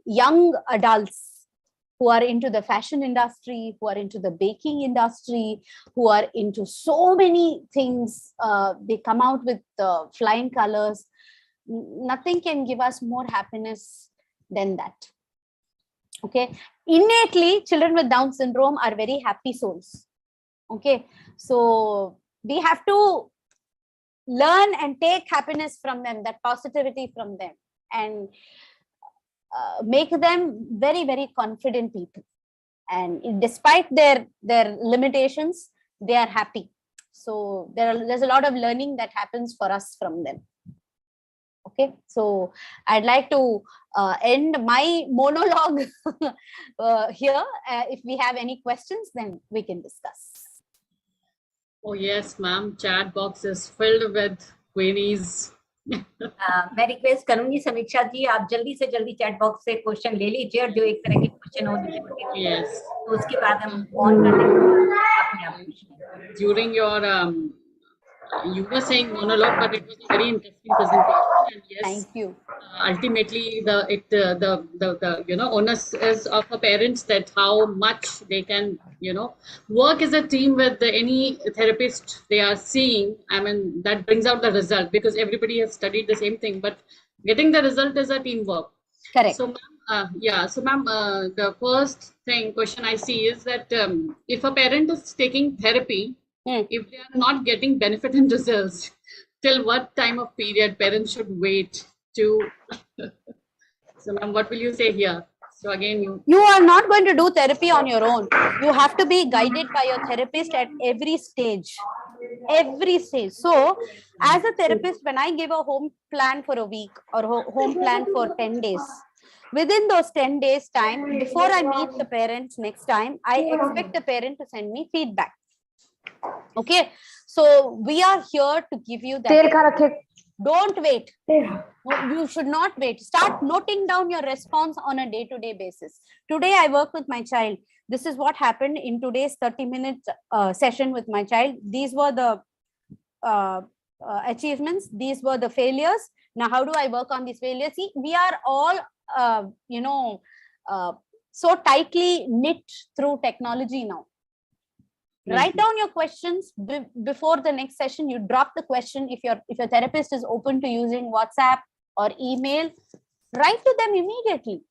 young adults who are into the fashion industry, who are into the baking industry, who are into so many things. They come out with flying colors. Nothing can give us more happiness than that. Okay, innately, children with Down syndrome are very happy souls. Okay, so we have to learn and take happiness from them, that positivity from them, and make them very, very confident people. And despite their limitations, they are happy. So there's a lot of learning that happens for us from them. Okay, so I'd like to end my monologue here. If we have any questions, then we can discuss. Oh yes, ma'am. Chat box is filled with queries. मैं request करूंगी समीक्षा जी, आप जल्दी से जल्दी chat box से question ले लीजिए और जो एक तरह के क्वेश्चन हो Yes. तो उसके बाद हम ऑन कर देंगे अपने आप। During your you were saying monologue, but it was a very interesting presentation. And yes, thank you. Ultimately, the onus is of the parents that how much they can work as a team with any therapist they are seeing. I mean, that brings out the result because everybody has studied the same thing, but getting the result is a teamwork. Correct. So, ma'am, the first question I see is that if a parent is taking therapy, if they are not getting benefit and results, till what time of period parents should wait to? So, ma'am, what will you say here? So again, you are not going to do therapy on your own. You have to be guided by your therapist at every stage. So as a therapist, when I give a home plan for a week or home plan for 10 days, within those 10 days time, before I meet the parents next time, I expect the parent to send me feedback. Okay, so we are here to give you that. Don't wait. You should not wait. Start noting down your response on a day-to-day basis. Today, I work with my child. This is what happened in today's 30-minute session with my child. These were the achievements. These were the failures. Now, how do I work on these failures? See, we are all, so tightly knit through technology now. Write down your questions before the next session. You drop the question if your therapist is open to using WhatsApp or email, write to them immediately.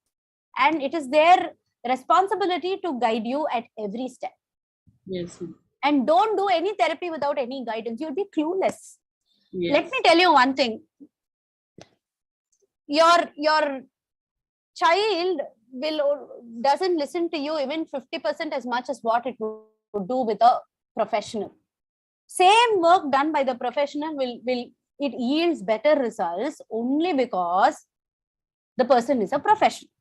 And it is their responsibility to guide you at every step. Yes. And don't do any therapy without any guidance. You'll be clueless. Yes. Let me tell you one thing. Your child doesn't listen to you even 50% as much as what it would do with a professional. Same work done by the professional it yields better results only because the person is a professional.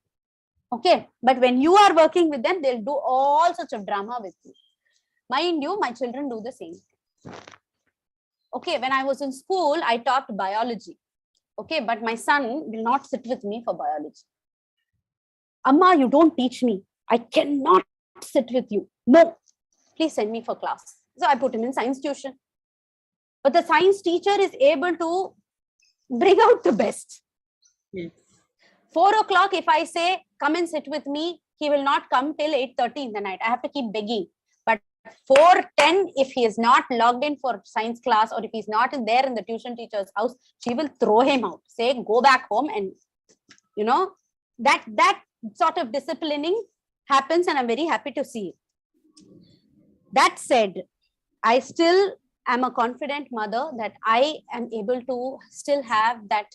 Okay, but when you are working with them, they'll do all sorts of drama with you. Mind you, my children do the same. Okay, when I was in school, I taught biology. Okay, but my son will not sit with me for biology. Amma, you don't teach me. I cannot sit with you. No, please send me for class. So I put him in science tuition. But the science teacher is able to bring out the best. Yes. 4 o'clock, if I say, come and sit with me, he will not come till 8:30 in the night. I have to keep begging. But 4:10, if he is not logged in for science class, or if he's not there in the tuition teacher's house, she will throw him out, say, go back home. And, you know, that sort of disciplining happens, and I'm very happy to see it. That said, I still am a confident mother that I am able to still have that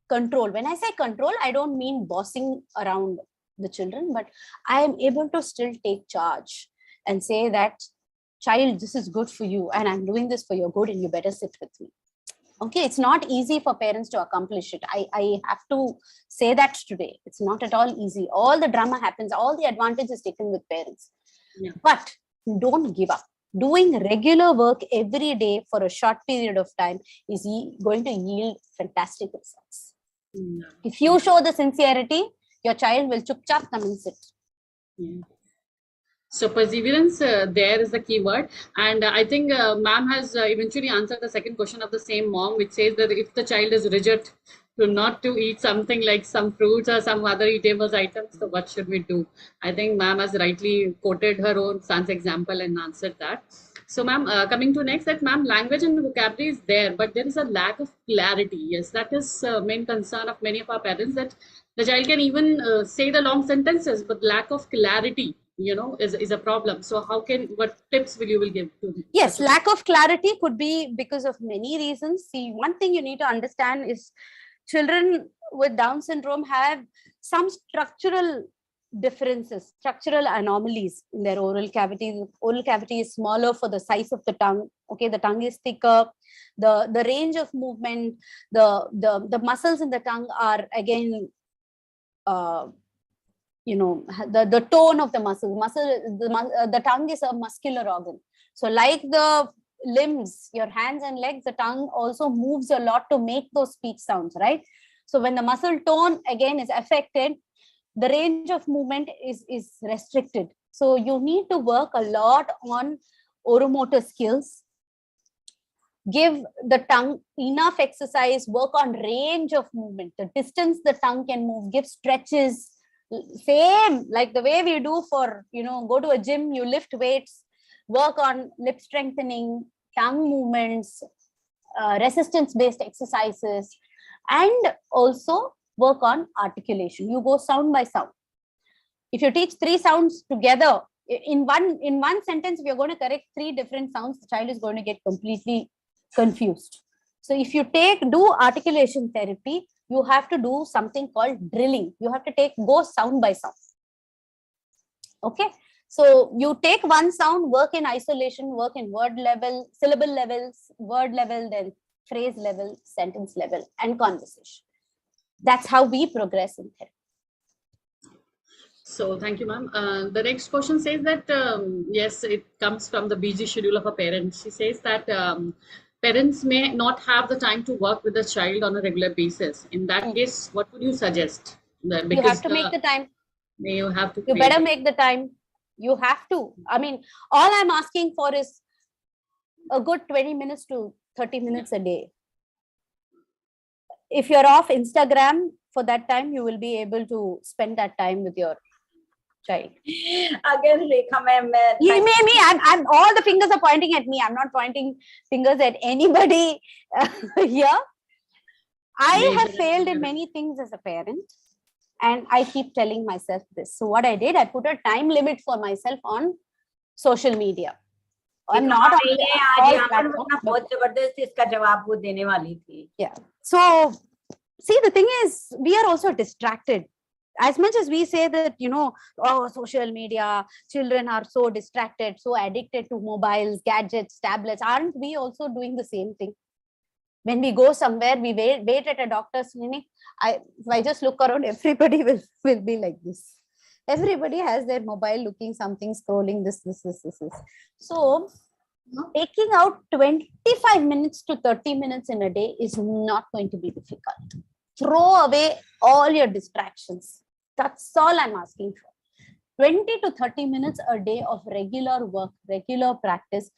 control. When I say control, I don't mean bossing around the children, but I am able to still take charge and say that, child, this is good for you, and I'm doing this for your good, and you better sit with me. Okay, it's not easy for parents to accomplish it. I have to say that today. It's not at all easy. All the drama happens, all the advantage is taken with parents. Yeah. But don't give up. Doing regular work every day for a short period of time is going to yield fantastic results. Yeah. If you show the sincerity, your child will chup chap come and sit. Yeah. So perseverance there is the key word, and I think ma'am has eventually answered the second question of the same mom, which says that if the child is rigid to not to eat something like some fruits or some other eatable items, so what should we do? I think ma'am has rightly quoted her own son's example and answered that. So ma'am, coming to next, that ma'am, language and vocabulary is there, but there is a lack of clarity. Yes, that is main concern of many of our parents, that the child can even say the long sentences, but lack of clarity, you know, is a problem. So what tips will you give to? Yes, lack of clarity could be because of many reasons. See, one thing you need to understand is children with Down syndrome have some structural differences, structural anomalies in their oral cavity. The oral cavity is smaller for the size of the tongue. Okay, the tongue is thicker. The range of movement, the muscles in the tongue are again, the tone of the muscle. The tongue is a muscular organ. So like the limbs, your hands and legs, the tongue also moves a lot to make those speech sounds, right? So when the muscle tone again is affected, the range of movement is restricted. So you need to work a lot on oromotor skills. Give the tongue enough exercise, work on range of movement, the distance the tongue can move, give stretches, same like the way we do for, go to a gym, you lift weights, work on lip strengthening, tongue movements, resistance based exercises, and also work on articulation. You go sound by sound. If you teach 3 sounds together in one sentence, if you're going to correct 3 different sounds, the child is going to get completely confused. So if you do articulation therapy, you have to do something called drilling. You have to go sound by sound. Okay, so you take one sound, work in isolation, work in word level, syllable levels, word level, then phrase level, sentence level, and conversation. That's how we progress in therapy. So thank you, ma'am. The next question says that, yes, it comes from the busy schedule of a parent. She says that parents may not have the time to work with the child on a regular basis. In that case, what would you suggest? Because you have to make the time. You have to. You better make the time. You have to. I mean, all I'm asking for is a good 20 minutes to 30 minutes a day. If you're off Instagram for that time, you will be able to spend that time with your child. Again, Rekha ma'am, I'm all the fingers are pointing at me. I'm not pointing fingers at anybody here. I major have failed in and many things as a parent, and I keep telling myself this. So what I did, I put a time limit for myself on social media. I'm लिखा not on नहीं है आज all यहाँ पर, platforms, वरना but बहुत जबरदस्त इसका जवाब वो देने वाली थी. yeah. So see, the thing is, we are also distracted. As much as we say that, oh, social media, children are so distracted, so addicted to mobiles, gadgets, tablets. Aren't we also doing the same thing? When we go somewhere, we wait at a doctor's clinic. If I just look around, everybody will be like this. Everybody has their mobile looking something, scrolling this. So taking out 25 minutes to 30 minutes in a day is not going to be difficult. Throw away all your distractions. That's all I'm asking for. 20 to 30 minutes a day of regular work, regular practice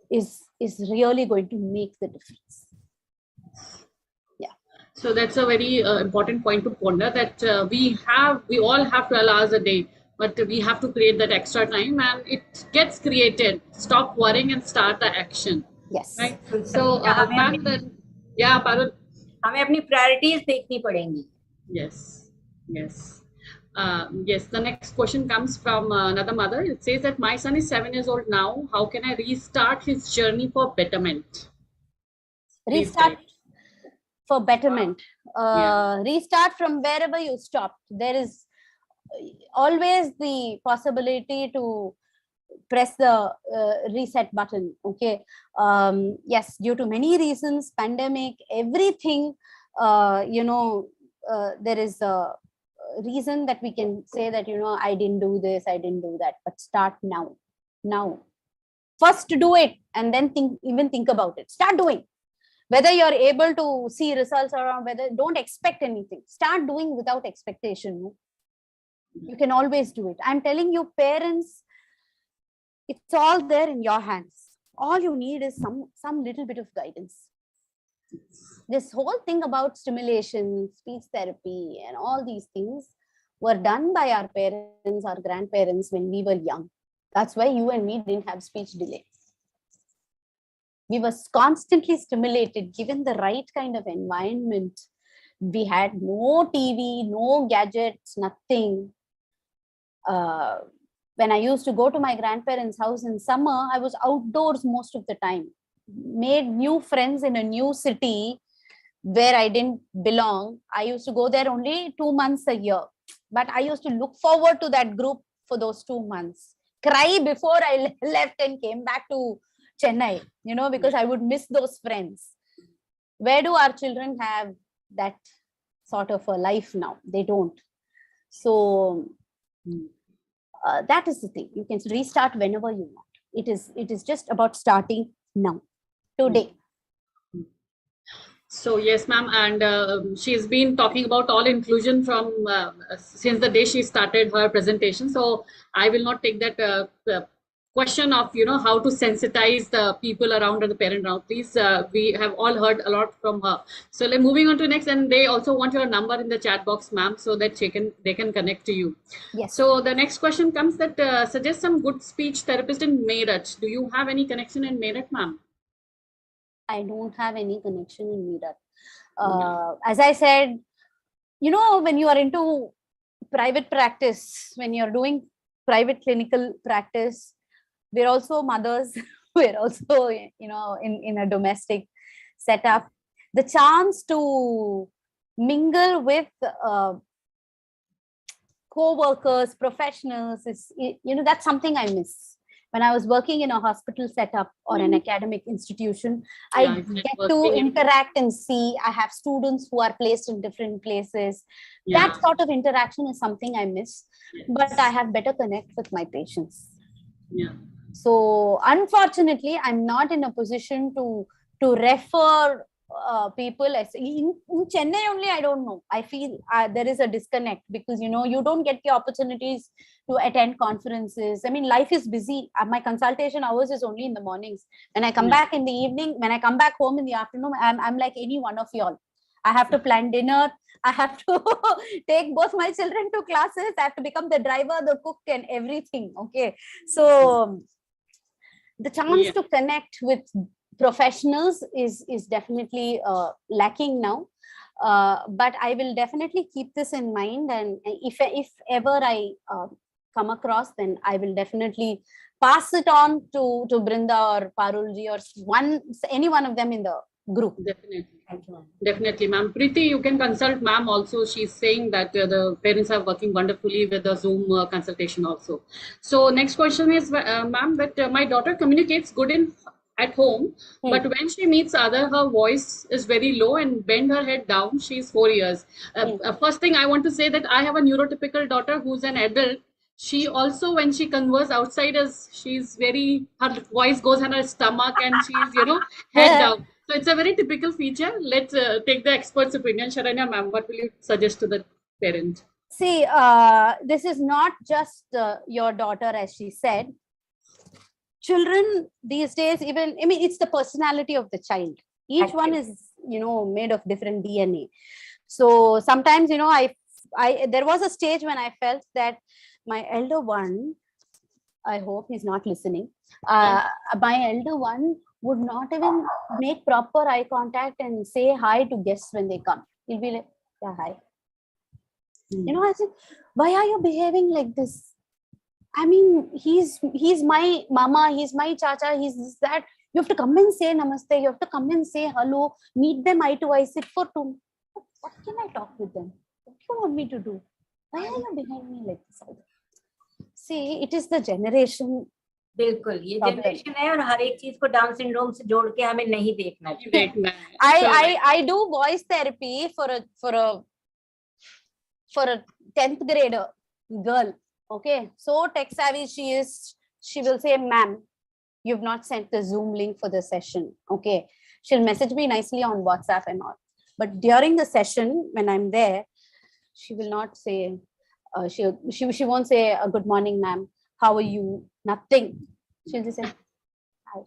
is really going to make the difference. Yeah. So that's a very important point to ponder, that we all have 12 hours a day, but we have to create that extra time, and it gets created. Stop worrying and start the action. Yes. Right. So, ma'am, then, yeah, Parul. हमें अपनी priorities देखनी पड़ेंगी. Yes, yes. Yes, the next question comes from another mother. It says that my son is 7 years old now. How can I restart his journey for betterment? Restart for betterment. Yeah. Restart from wherever you stopped. There is always the possibility to press the reset button. Okay. Yes, due to many reasons, pandemic, everything, there is a reason that we can say that, I didn't do this, I didn't do that, but start now. First do it, and then think about it. Start doing. Whether you're able to see results or whether, don't expect anything. Start doing without expectation. You can always do it. I'm telling you, parents, it's all there in your hands. All you need is some little bit of guidance. This whole thing about stimulation, speech therapy, and all these things were done by our parents, our grandparents when we were young. That's why you and me didn't have speech delay. We were constantly stimulated, given the right kind of environment. We had no TV, no gadgets, nothing. When I used to go to my grandparents' house in summer, I was outdoors most of the time. Made new friends in a new city where I didn't belong. I used to go there only 2 months a year. But I used to look forward to that group for those 2 months. Cry before I left and came back to Chennai, because I would miss those friends. Where do our children have that sort of a life now? They don't. So that is the thing. You can restart whenever you want. It is just about starting now, today. So yes, ma'am, and she's been talking about all inclusion from since the day she started her presentation. So I will not take that question of how to sensitize the people around or the parent around. Please, we have all heard a lot from her. So moving on to next, and they also want your number in the chat box, ma'am, so that they can connect to you. Yes. So the next question comes that suggest some good speech therapist in Meerut. Do you have any connection in Meerut, ma'am? I don't have any connection in Meerut. As I said, when you are into private practice, when you're doing private clinical practice, we're also mothers. We're also, in a domestic setup. The chance to mingle with co-workers, professionals is, that's something I miss. When I was working in a hospital setup or an academic institution, I get to interact and see. I have students who are placed in different places. Yeah. That sort of interaction is something I miss, but I have better connect with my patients. Yeah. So unfortunately, I'm not in a position to refer people. In Chennai only, I don't know. I feel there is a disconnect because, you don't get the opportunities to attend conferences. I mean, life is busy. My consultation hours is only in the mornings. When I come back in the evening, when I come back home in the afternoon, I'm like any one of y'all. I have to plan dinner. I have to take both my children to classes. I have to become the driver, the cook, and everything. Okay. So the chance to connect with professionals is definitely lacking now. But I will definitely keep this in mind, and if ever I come across, then I will definitely pass it on to Brinda or Parulji or any one of them in the group. Definitely. Definitely, ma'am. Preeti, you can consult ma'am also. She's saying that the parents are working wonderfully with the Zoom consultation also. So next question is, ma'am, that my daughter communicates good at home, but when she meets other, her voice is very low and bend her head down. She's 4 years. First thing I want to say that I have a neurotypical daughter who's an adult. She also, when she converses outside, she's very, her voice goes on her stomach and she's, head down. So it's a very typical feature. Let's take the expert's opinion. Sharanya ma'am, what will you suggest to the parent? See, this is not just your daughter, as she said. Children these days, it's the personality of the child. Each one is, made of different DNA. So sometimes, there was a stage when I felt that my elder one, I hope he's not listening, my elder one would not even make proper eye contact and say hi to guests when they come. He'll be like, yeah, hi. I said, why are you behaving like this? I mean, he's my mama, he's my chacha, he's this, that. You have to come and say namaste, you have to come and say hello, meet them eye to eye, sit for 2. What can I talk with them? What do you want me to do? Why are you behind me like this? See, it is the generation. बिल्कुल ये generation है और हर एक चीज को down syndrome से जोड़ के हमें नहीं देखना चाहिए. I do voice therapy for a 10th grader girl. Okay, so tech savvy she is. She will say, "Ma'am, you've not sent the Zoom link for the session." Okay, she'll message me nicely on WhatsApp and all. But during the session, when I'm there, she will not say. She won't say good morning, ma'am. How are you? Nothing. She'll just say hi.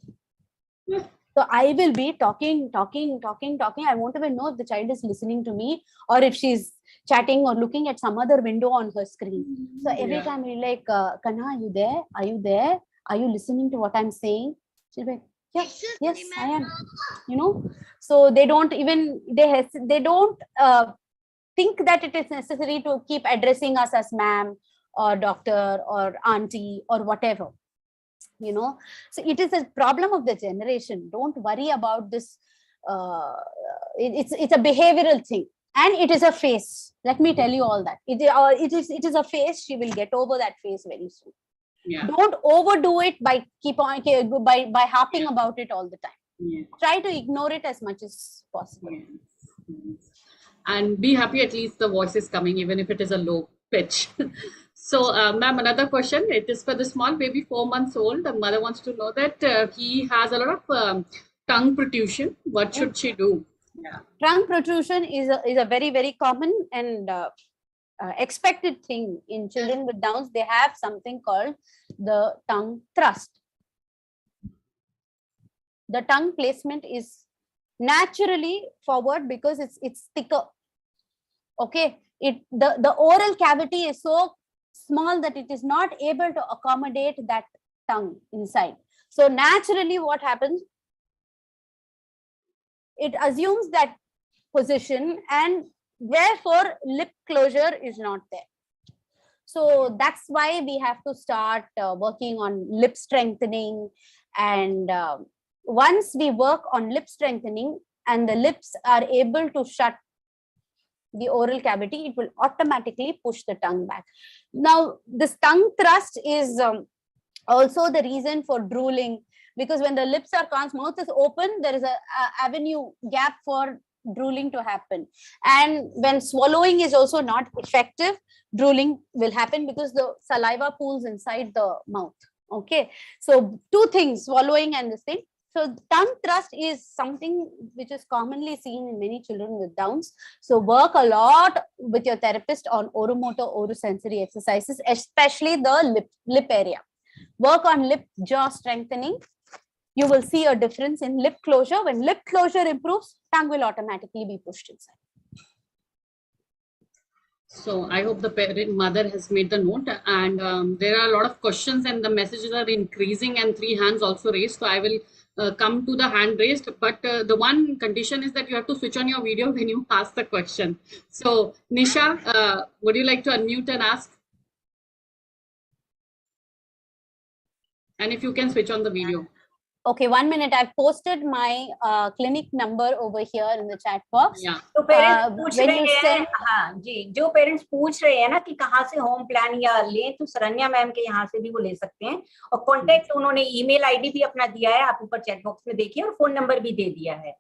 So I will be talking. I won't even know if the child is listening to me or if she's chatting or looking at some other window on her screen. So every time we're like, Kanha, are you there? Are you there? Are you listening to what I'm saying? She'll be like, yes, I am. So they don't even, they don't think that it is necessary to keep addressing us as ma'am or doctor or auntie or whatever. So it is a problem of the generation. Don't worry about this. It's a behavioral thing, and it is a phase. Let me tell you all that. It is a phase. She will get over that phase very soon. Yeah. Don't overdo it by by harping about it all the time. Yeah. Try to ignore it as much as possible. Yeah. And be happy at least the voice is coming, even if it is a low pitch. So, ma'am, another question. It is for the small baby, 4 months old. The mother wants to know that he has a lot of tongue protrusion. What should she do? Yeah. Tongue protrusion is a very, very common and expected thing in children with Downs. They have something called the tongue thrust. The tongue placement is naturally forward because it's thicker. Okay, the oral cavity is so small that it is not able to accommodate that tongue inside. So naturally what happens, it assumes that position and therefore lip closure is not there. So that's why we have to start working on lip strengthening, and once we work on lip strengthening and the lips are able to shut the oral cavity, it will automatically push the tongue back. Now, this tongue thrust is also the reason for drooling, because when the lips are closed, mouth is open, there is a avenue gap for drooling to happen. And when swallowing is also not effective, drooling will happen because the saliva pools inside the mouth. Okay, so 2 things, swallowing and this thing. So tongue thrust is something which is commonly seen in many children with Downs. So work a lot with your therapist on oromotor, orosensory exercises, especially the lip area. Work on lip jaw strengthening. You will see a difference in lip closure. When lip closure improves, tongue will automatically be pushed inside. So I hope the mother has made the note, and there are a lot of questions and the messages are increasing and 3 hands also raised. So I will come to the hand raised, but the one condition is that you have to switch on your video when you ask the question. So Nisha, would you like to unmute and ask? And if you can switch on the video. Okay, 1 minute. I've posted my clinic number over here in the chat box. Yeah. तो parents पूछ when रहे you हैं, send, हाँ जी, जो parents पूछ रहे हैं ना कि कहाँ से होम प्लान या लें, तो शरण्या मैम के यहाँ से भी वो ले सकते हैं। और कॉन्टेक्ट उन्होंने ईमेल आईडी भी अपना दिया है, आप ऊपर चैट बॉक्स में देखिए, और फोन नंबर भी दे दिया है।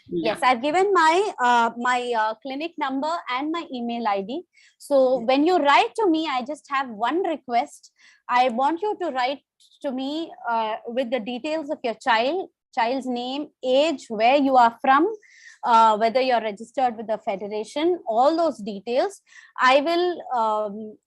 Yes, I've given my clinic number and my email ID. So when you write to me, I just have one request. I want you to write to me with the details of your child's name, age, where you are from, whether you're registered with the federation, all those details. I will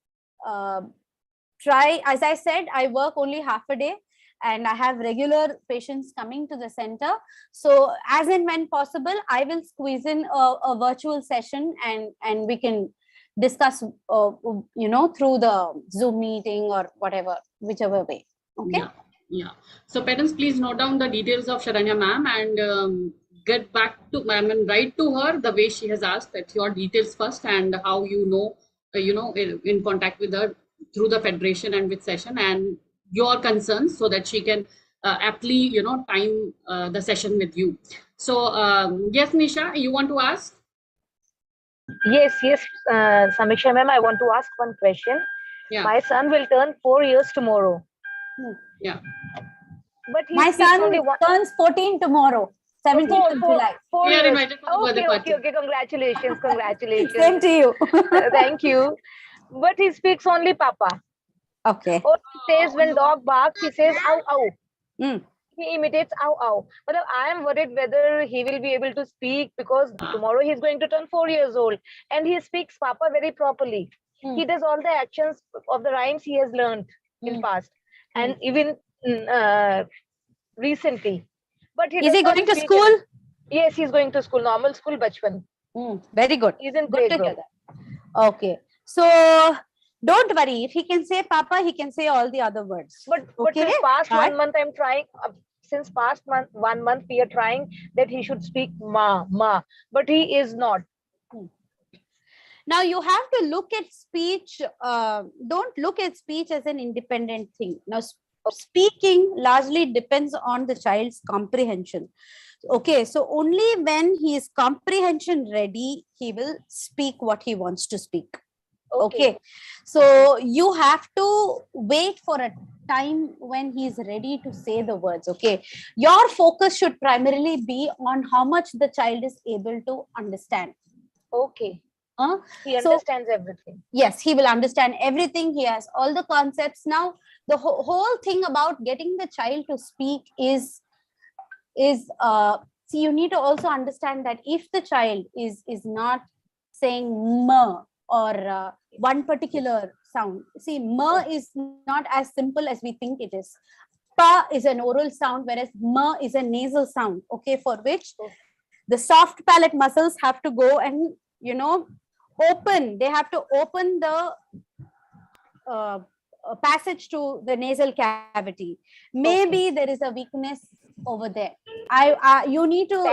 try. As I said, I work only half a day, and I have regular patients coming to the center. So as and when possible, I will squeeze in a virtual session, and we can discuss, through the Zoom meeting or whatever, whichever way. Okay. Yeah. So parents, please note down the details of Sharanya ma'am and get back to ma'am and write to her the way she has asked, that your details first and how in contact with her through the federation and with session, and your concerns, so that she can aptly time the session with you. So yes, Nisha, you want to ask? Yes, Samiksha ma'am, I want to ask one question. Yeah. My son will turn 4 years tomorrow. Yeah. But my son turns 14 tomorrow, 17th of July. 4 We are years. invited for the birthday party. Okay. Congratulations. Same to you. Thank you. But he speaks only Papa. Okay. Or he says when dog barks, he says ow, ow. Mm. He imitates ow, ow. But I am worried whether he will be able to speak, because tomorrow he's going to turn 4 years old and he speaks Papa very properly. He does all the actions of the rhymes he has learned in past and even recently. But is he going to school? Yes, he's going to school, normal school, Bachpan. Very good. He's in grade group. Okay. So don't worry. If he can say Papa, he can say all the other words. But since past 1 month, I'm trying. Since past 1 month, we are trying that he should speak ma, but he is not. Now you have to look at speech. Don't look at speech as an independent thing. Now speaking largely depends on the child's comprehension. Okay, so only when he is comprehension ready, he will speak what he wants to speak. Okay. So you have to wait for a time when he is ready to say the words. Okay, your focus should primarily be on how much the child is able to understand. Okay. He understands everything. Yes, he will understand everything. He has all the concepts. Now the whole thing about getting the child to speak is see, you need to also understand that if the child is not saying ma or one particular sound, see, ma is not as simple as we think it is. Pa is an oral sound, whereas ma is a nasal sound. Okay, for which the soft palate muscles have to go and open. They have to open the passage to the nasal cavity. Maybe there is a weakness over there. You need to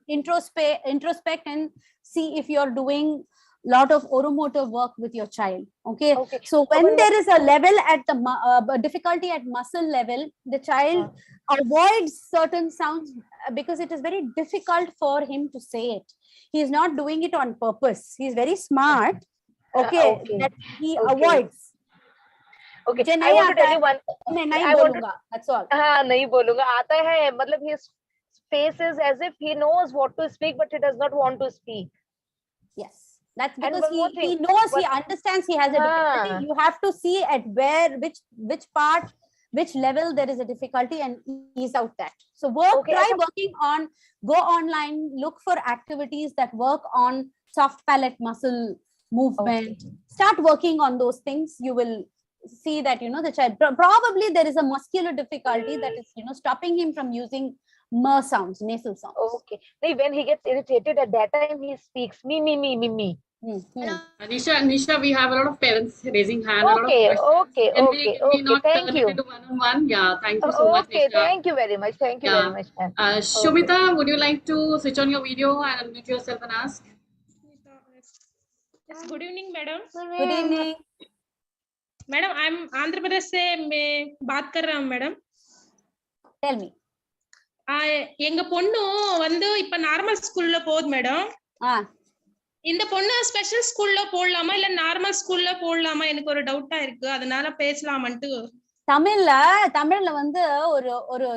introspect and see if you're doing a lot of oromotor work with your child. Okay. So when there is a level at the difficulty at muscle level, the child avoids certain sounds because it is very difficult for him to say it. He is not doing it on purpose. He is very smart. Okay. That he avoids. Okay, I want to tell you one. That's all. नहीं बोलूंगा. आता है, मतलब his face is as if he knows what to speak, but he does not want to speak. Yes, that's because he knows, he understands, he has a difficulty. You have to see at which part, which level there is a difficulty, and ease out that. So try working on, go online, look for activities that work on soft palate muscle movement. Start working on those things. You will see that the child probably there is a muscular difficulty that is stopping him from using sounds, nasal sounds. Okay. When he gets irritated, at that time he speaks me. Nisha, we have a lot of parents raising hand, a lot of Okay, questions. okay, Can okay, we okay. not Thank turn it you. into one-on-one? Yeah, thank you so much, Okay, Nisha. thank you very much. Thank you very Yeah. much, ma'am. Okay. Shumita, would you like to switch on your video and unmute yourself and ask? Yes, good evening, madam. Good evening. Madam I am Andhra Pradesh से मैं बात कर रहा हूँ madam. Tell me. எங்க பொண்ணு வந்து இப்ப நார்மல் ஸ்கூல்ல போகுது மேடம். இந்த பொண்ணு ஸ்பெஷல் ஸ்கூல்ல போடலாமா இல்ல நார்மல் ஸ்கூல்ல போடலாமா எனக்கு ஒரு டவுட்டா இருக்கு, அதனால பேசலாமான்ட்டு. தமிழ்ல வந்து ஒரு ஒரு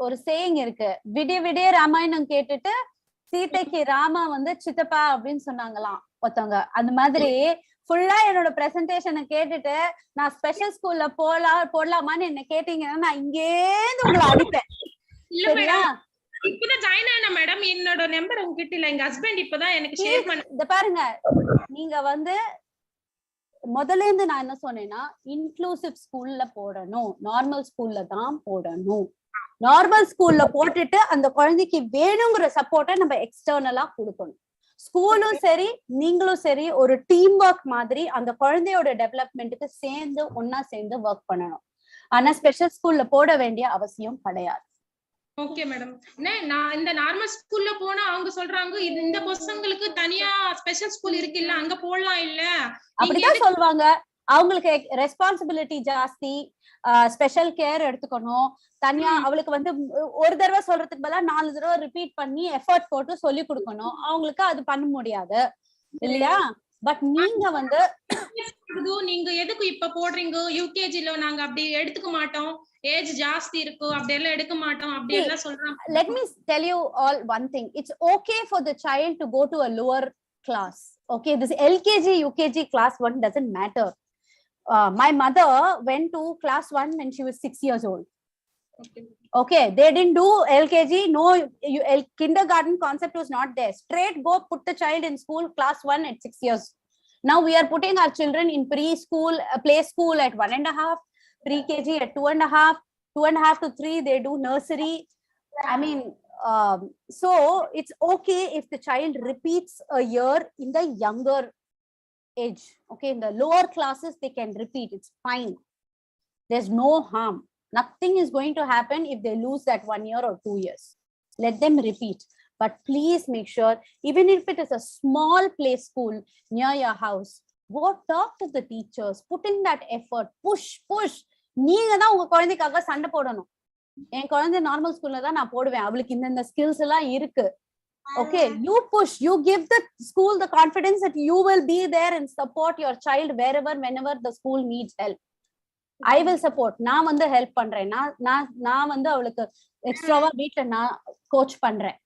ஒரு சேயிங் இருக்கு, விடிய விடிய ராமாயணம் கேட்டுட்டு சீதைக்கு ராமா வந்து சித்தப்பா அப்படின்னு சொன்னாங்களாம் ஒருத்தவங்க. அந்த மாதிரி ஃபுல்லா என்னோட பிரசன்டேஷனை கேட்டுட்டு நான் ஸ்பெஷல் ஸ்கூல்ல போடலாமான்னு என்ன கேட்டீங்கன்னா நான் இங்கேருந்து உங்களை அடிப்பேன். சரியா? இப்பதான் ஜாயின் ஆனா மேடம், என்னோட நம்பர் உங்ககிட்ட இல்ல, எங்க ஹஸ்பண்ட் இப்பதான் எனக்கு ஷேர் பண்ண. இத பாருங்க, நீங்க வந்து முதல்ல இருந்து நான் என்ன சொன்னேன்னா இன்க்ளூசிவ் ஸ்கூல்ல போடணும், நார்மல் ஸ்கூல்ல தான் போடணும். நார்மல் ஸ்கூல்ல போட்டுட்டு அந்த குழந்தைக்கு வேணுங்கிற சப்போர்ட்டை நம்ம எக்ஸ்டர்னலா கொடுக்கணும். ஸ்கூலும் சரி நீங்களும் சரி ஒரு டீம் ஒர்க் மாதிரி அந்த குழந்தையோட டெவலப்மெண்ட்டுக்கு சேர்ந்து ஒன்னா சேர்ந்து ஒர்க் பண்ணணும். ஆனா ஸ்பெஷல் ஸ்கூல்ல போட வேண்டிய அவசியம் கிடையாது. Okay madam. நான் இந்த நார்மல் ஸ்கூல்ல போனா அவங்க சொல்றாங்க இந்த பசங்களுக்கு தனியா ஸ்பெஷல் ஸ்கூல் இருக்கு இல்ல, அங்க போடலாம் இல்ல, அப்படிதான் சொல்லுவாங்க. அவங்களுக்கு ரெஸ்பான்சிபிலிட்டி ஜாஸ்தி, ஸ்பெஷல் கேர் எடுத்துக்கணும். தனியா அவளுக்கு வந்து ஒரு தடவை சொல்றதுக்கு பதிலா 4 தடவை ரிப்பீட் பண்ணி எஃபர்ட் போட்டு சொல்லி கொடுக்கணும். அவங்களுக்கு அது பண்ண முடியாது இல்லையா? பட் நீங்க வந்து நீங்க எதுக்கு இப்ப போடுறீங்க, யூகேஜில நாங்க அப்படி எடுத்துக்க மாட்டோம், ஏஜ் ஜாஸ்தி இருக்கு அப்படி எல்லாம் எடுக்க மாட்டோம் அப்படி எல்லாம் சொல்றாங்க. Let me tell you all one thing. It's okay for the child to go to a lower class. Okay, this LKG UKG class 1 doesn't matter. My mother went to class 1 when she was 6 years old. Okay, they didn't do LKG. No, kindergarten concept was not there. Straight go put the child in school class 1 at 6 years. Now we are putting our children in preschool, play school at 1.5, pre-KG at 2.5, 2.5 to 3 they do nursery. I mean, so it's okay if the child repeats a year in the younger age. Okay, in the lower classes they can repeat, it's fine, there's no harm. Nothing is going to happen if they lose that 1 year or 2 years. Let them repeat. But please make sure, even if it is a small play school near your house, go talk to the teachers, put in that effort, push. நீங்க தான் உங்க குழந்தைக்காக சண்டை போடணும். என் குழந்தை normal ஸ்கூல்ல தான் நான் போடுவேன், அவளுக்கு இந்த ஸ்கில்ஸ் எல்லாம் இருக்கு. Okay, you push, you give the school the confidence that you will be there and support your child wherever, whenever the school needs help. I will support. நான் வந்து ஹெல்ப் பண்றேன், நான் வந்து அவளுக்கு எக்ஸ்ட்ராவா வீட்ல நான் கோச் பண்றேன்.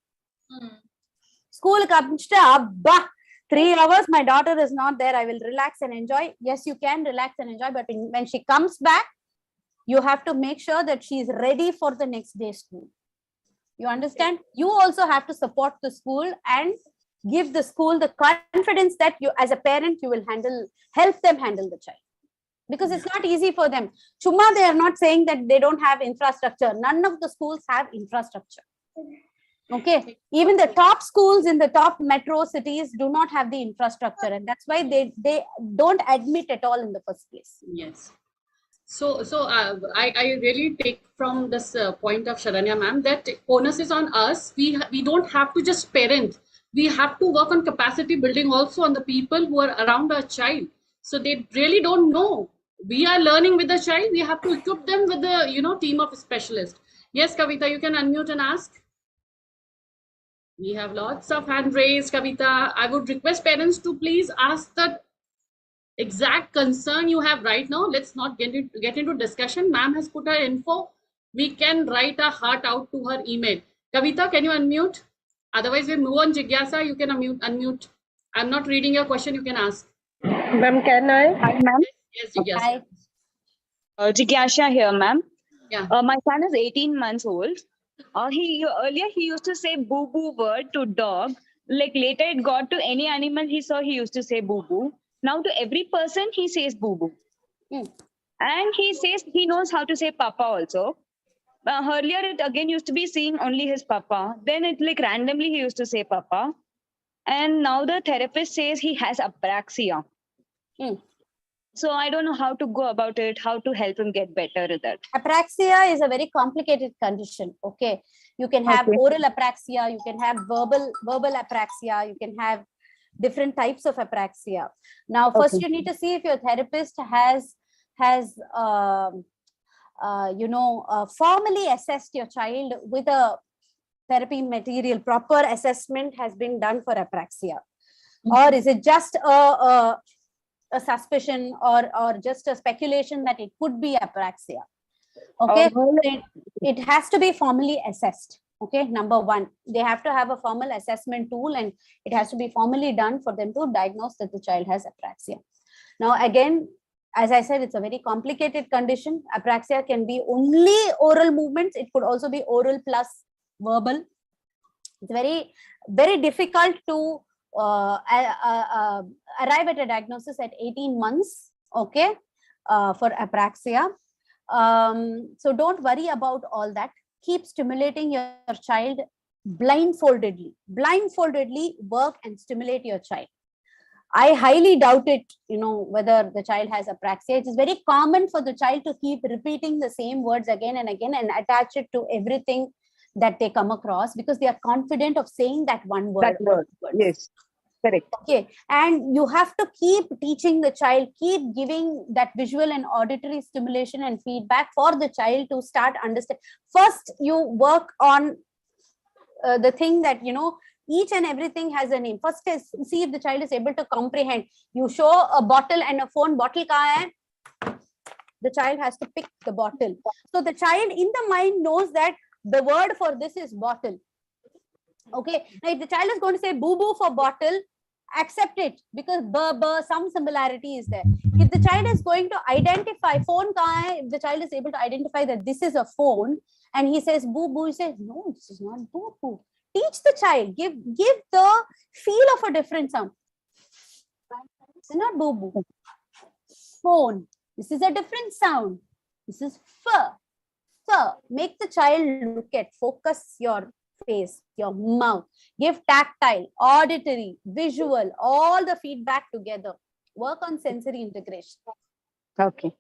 ஸ்கூலுக்கு அனுப்பிச்சிட்டு அப்பா 3 hours my daughter is not there, I will relax and enjoy. Yes, you can relax and enjoy, but when she comes back you have to make sure that she is ready for the next day school. You understand? You also have to support the school and give the school the confidence that you as a parent you will help them handle the child, because it's not easy for them. Chumma they are not saying that they don't have infrastructure. None of the schools have infrastructure. Okay, even the top schools in the top metro cities do not have the infrastructure, and that's why they don't admit at all in the first place. Yes. So I really take from this point of Sharanya ma'am that onus is on us. We don't have to just parent. We have to work on capacity building also on the people who are around our child. So they really don't know. We are learning with the child. We have to equip them with the team of specialists. Yes, Kavita, you can unmute and ask. We have lots of hand raised, Kavita. I would request parents to please ask the exact concern you have right now. Let's not get into discussion. Ma'am has put her info. We can write our heart out to her email. Kavita, can you unmute? Otherwise, we move on. Jigyasa, you can unmute. I'm not reading your question. You can ask. Ma'am, can I? Hi, ma'am. Yes, Jigyasa. Hi. Jigyasha here, ma'am. Yeah. My son is 18 months old. Earlier he used to say boo boo word to dog. Like later it got to any animal he saw, he used to say boo boo. Now to every person he says boo boo. And he says he knows how to say papa also. Earlier it again used to be seeing only his papa. Then it like randomly he used to say papa. and now the therapist says he has apraxia. So I don't know how to go about it, how to help him get better at that. Apraxia is a very complicated condition. Okay, you can have oral apraxia, you can have verbal apraxia, you can have different types of apraxia. Now, first you need to see if your therapist has formally assessed your child with a therapy material. Proper assessment has been done for apraxia, or is it just a suspicion or just a speculation that it could be apraxia? Okay, it has to be formally assessed. Okay, number one, they have to have a formal assessment tool, and it has to be formally done for them to diagnose that the child has apraxia. Now, again, as I said, it's a very complicated condition. Apraxia can be only oral movements. It could also be oral plus verbal. It's very, very difficult to arrive at a diagnosis at 18 months, okay, for apraxia. So don't worry about all that. Keep stimulating your child blindfoldedly. Blindfoldedly work and stimulate your child. I highly doubt it, whether the child has apraxia. It is very common for the child to keep repeating the same words again and again and attach it to everything that they come across because they are confident of saying that one word. That word, yes. Correct. Okay, and you have to keep teaching the child, keep giving that visual and auditory stimulation and feedback for the child to start understand. First, you work on the thing that, each and everything has a name. First is see if the child is able to comprehend. You show a bottle and a phone. Bottle kahan hai? The child has to pick the bottle. So the child in the mind knows that the word for this is bottle. Okay, now if the child is going to say boo boo for bottle, accept it because some similarity is there. If the child is going to identify phone kahan hai, if the child is able to identify that this is a phone and he says boo boo, he says no, this is not boo boo. Teach the child, give the feel of a different sound. This is not boo boo. Phone, this is a different sound. This is fur. So make the child look at, focus your face, your mouth, give tactile, auditory, visual, all the feedback together. Work on sensory integration. Okay.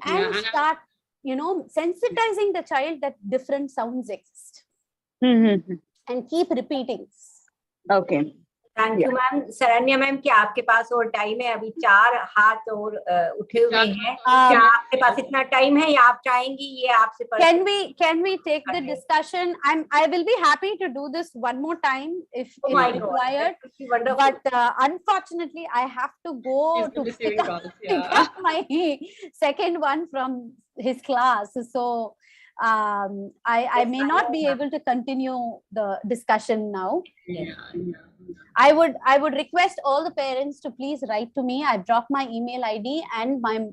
And start, sensitizing the child that different sounds exist. And keep repeating. Okay. Thank you ma'am. Sharanya ma'am, क्या आपके पास और time है? अभी 4 हाथ और उठे हुए हैं. क्या आपके पास इतना टाइम है या आप चाहेंगी ये आपसे? Can we take the discussion? I will be happy to do this one more time if required. But unfortunately, I have to go to pick up my second one from his class. So I may not be able to continue the discussion now. I would request all the parents to please write to me. I've dropped my email ID and my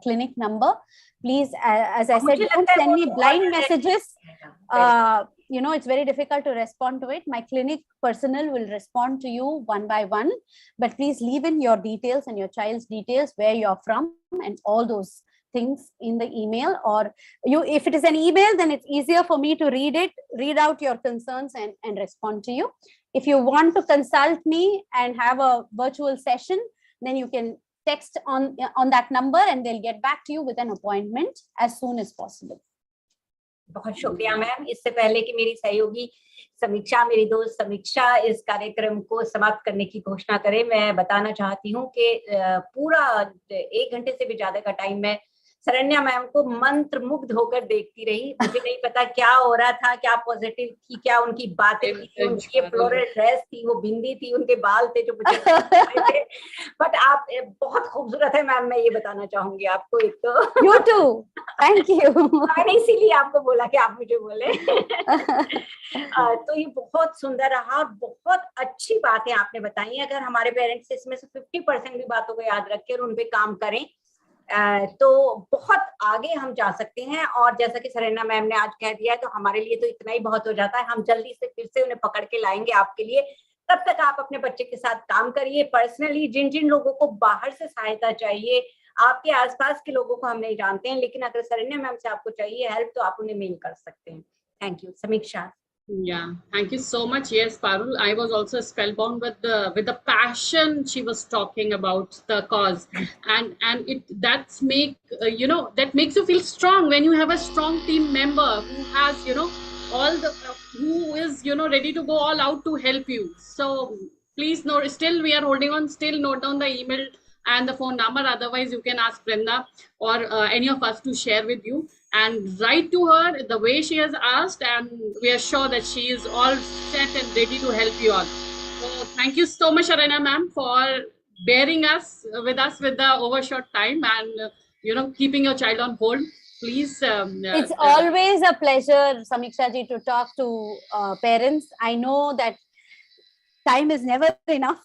clinic number. Please, as I said, don't send me blind messages. It's very difficult to respond to it. My clinic personnel will respond to you one by one, but please leave in your details and your child's details, where you're from and all those things in the email. Or if it is an email, then it's easier for me to read out your concerns and respond to you. If you want to consult me and have a virtual session, then you can text on that number and they'll get back to you with an appointment as soon as possible. बहुत शुक्रिया ma'am. इससे पहले कि मेरी सहयोगी समीक्षा, मेरी दोस्त समीक्षा इस कार्यक्रम को समाप्त करने की घोषणा करे, मैं बताना चाहती हूँ कि पूरा 1 घंटे से भी ज्यादा का टाइम मैं शरण्या मैम को मंत्र मुग्ध होकर देखती रही. मुझे नहीं पता क्या हो रहा था, क्या पॉजिटिव थी, क्या उनकी बातें थी, उनकी फ्लोरल ड्रेस थी, वो बिंदी थी, उनके बाल थे जो मुझे थे. बट आप बहुत खूबसूरत है मैम, मैं ये बताना चाहूंगी आपको. एक तो You too. Thank you. मैंने इसीलिए आपको बोला कि आप मुझे बोले. तो ये बहुत सुंदर रहा, बहुत अच्छी बातें आपने बताई. अगर हमारे पेरेंट्स इसमें से 50% भी बातों को याद रखें और उन पे काम करें तो बहुत आगे हम जा सकते हैं. और जैसा कि शरण्या मैम ने आज कह दिया है, तो हमारे लिए तो इतना ही बहुत हो जाता है. हम जल्दी से फिर से उन्हें पकड़ के लाएंगे आपके लिए. तब तक आप अपने बच्चे के साथ काम करिए. पर्सनली जिन लोगों को बाहर से सहायता चाहिए, आपके आसपास के लोगों को हम नहीं जानते हैं, लेकिन अगर शरण्या मैम से आपको चाहिए हेल्प तो आप उन्हें मेल कर सकते हैं. Thank you. समीक्षा. Yeah, thank you so much. Yes, Parul, I was also spellbound with the passion she was talking about the cause, and it that's make that makes you feel strong when you have a strong team member who has all the who is ready to go all out to help you. So please note, still we are holding on. Still note down the email and the phone number. Otherwise, you can ask Brenda or any of us to share with you and write to her the way she has asked, and we are sure that she is all set and ready to help you all. So thank you so much, Aranya ma'am, for bearing us with the overshot time and keeping your child on hold. Please. It's always a pleasure, Samiksha ji, to talk to parents. I know that time is never enough.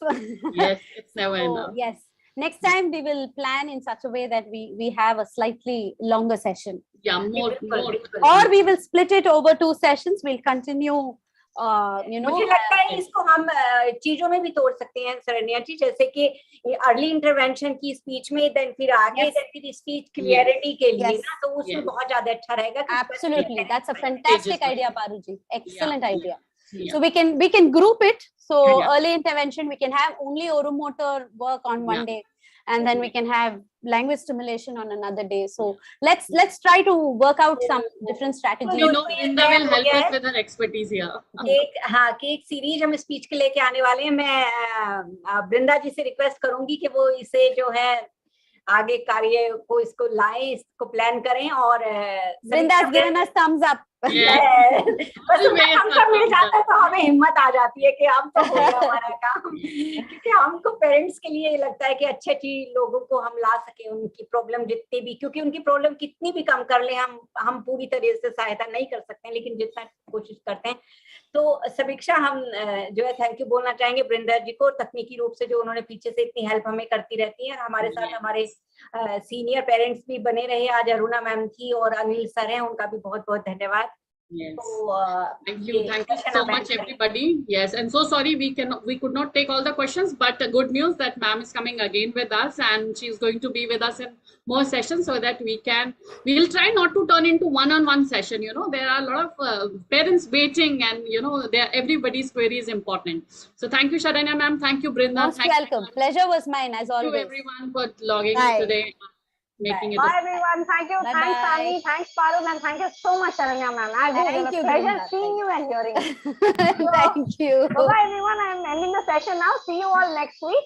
Yes, it's never enough. Yes. Next time we will plan in such a way that we have a slightly longer session. Yeah, more. Or we will split it over 2 sessions. We'll continue. मुझे लगता है इसको हम चीजों में भी तोड़ सकते हैं शरण्या जी, जैसे कि अर्ली इंटरवेंशन की स्पीच में, देन फिर आगे फिर स्पीच क्लियरिटी के लिए ना, तो उसमें बहुत ज्यादा अच्छा रहेगा. Absolutely, that's a fantastic idea, Paru ji. Excellent idea. So we can group it. So early intervention, we can have only oromotor work on one day, and then we can have language stimulation on another day. So let's try to work out some different strategies. Brinda will help us with her expertise here. एक series हम speech के लेके आने वाले हैं. मैं बृंदा जी से request करूंगी कि वो इसे जो है आगे कार्य को इसको लाएं, इसको प्लान करें. और Brinda has given us thumbs up. बस हमको मिल जाता है तो हमें हिम्मत आ जाती है कि हम तो हो गया हमारा काम. क्योंकि हमको पेरेंट्स के लिए लगता है कि अच्छी लोगों को हम ला सके, उनकी प्रॉब्लम जितनी भी, क्योंकि उनकी प्रॉब्लम कितनी भी कम कर ले हम पूरी तरह से सहायता नहीं कर सकते हैं, लेकिन जितना कोशिश करते हैं. तो समीक्षा, हम जो है थैंक यू बोलना चाहेंगे बृंदा जी को, तकनीकी रूप से जो उन्होंने पीछे से इतनी हेल्प हमें करती रहती है. हमारे साथ हमारे सीनियर पेरेंट्स भी बने रहे. आज अरुणा मैम थी और अनिल सर हैं, उनका भी बहुत बहुत धन्यवाद. Yes. Thank you so much, everybody. Yes, and so sorry we could not take all the questions, but good news that ma'am is coming again with us, and she's going to be with us in more sessions so that we will try not to turn into one-on-one session. There are a lot of parents waiting, and everybody's query is important. So thank you, Sharanya ma'am. Thank you, Brinda. Most welcome. Pleasure was mine as always. Thank you everyone for logging in today. Bye everyone. Thank you. Thanks, Sami. Thanks, Parul, and thank you so much, Sharanya ma'am. It's a pleasure seeing you and hearing you. Thank you. Bye everyone. I'm ending the session now. See you all next week.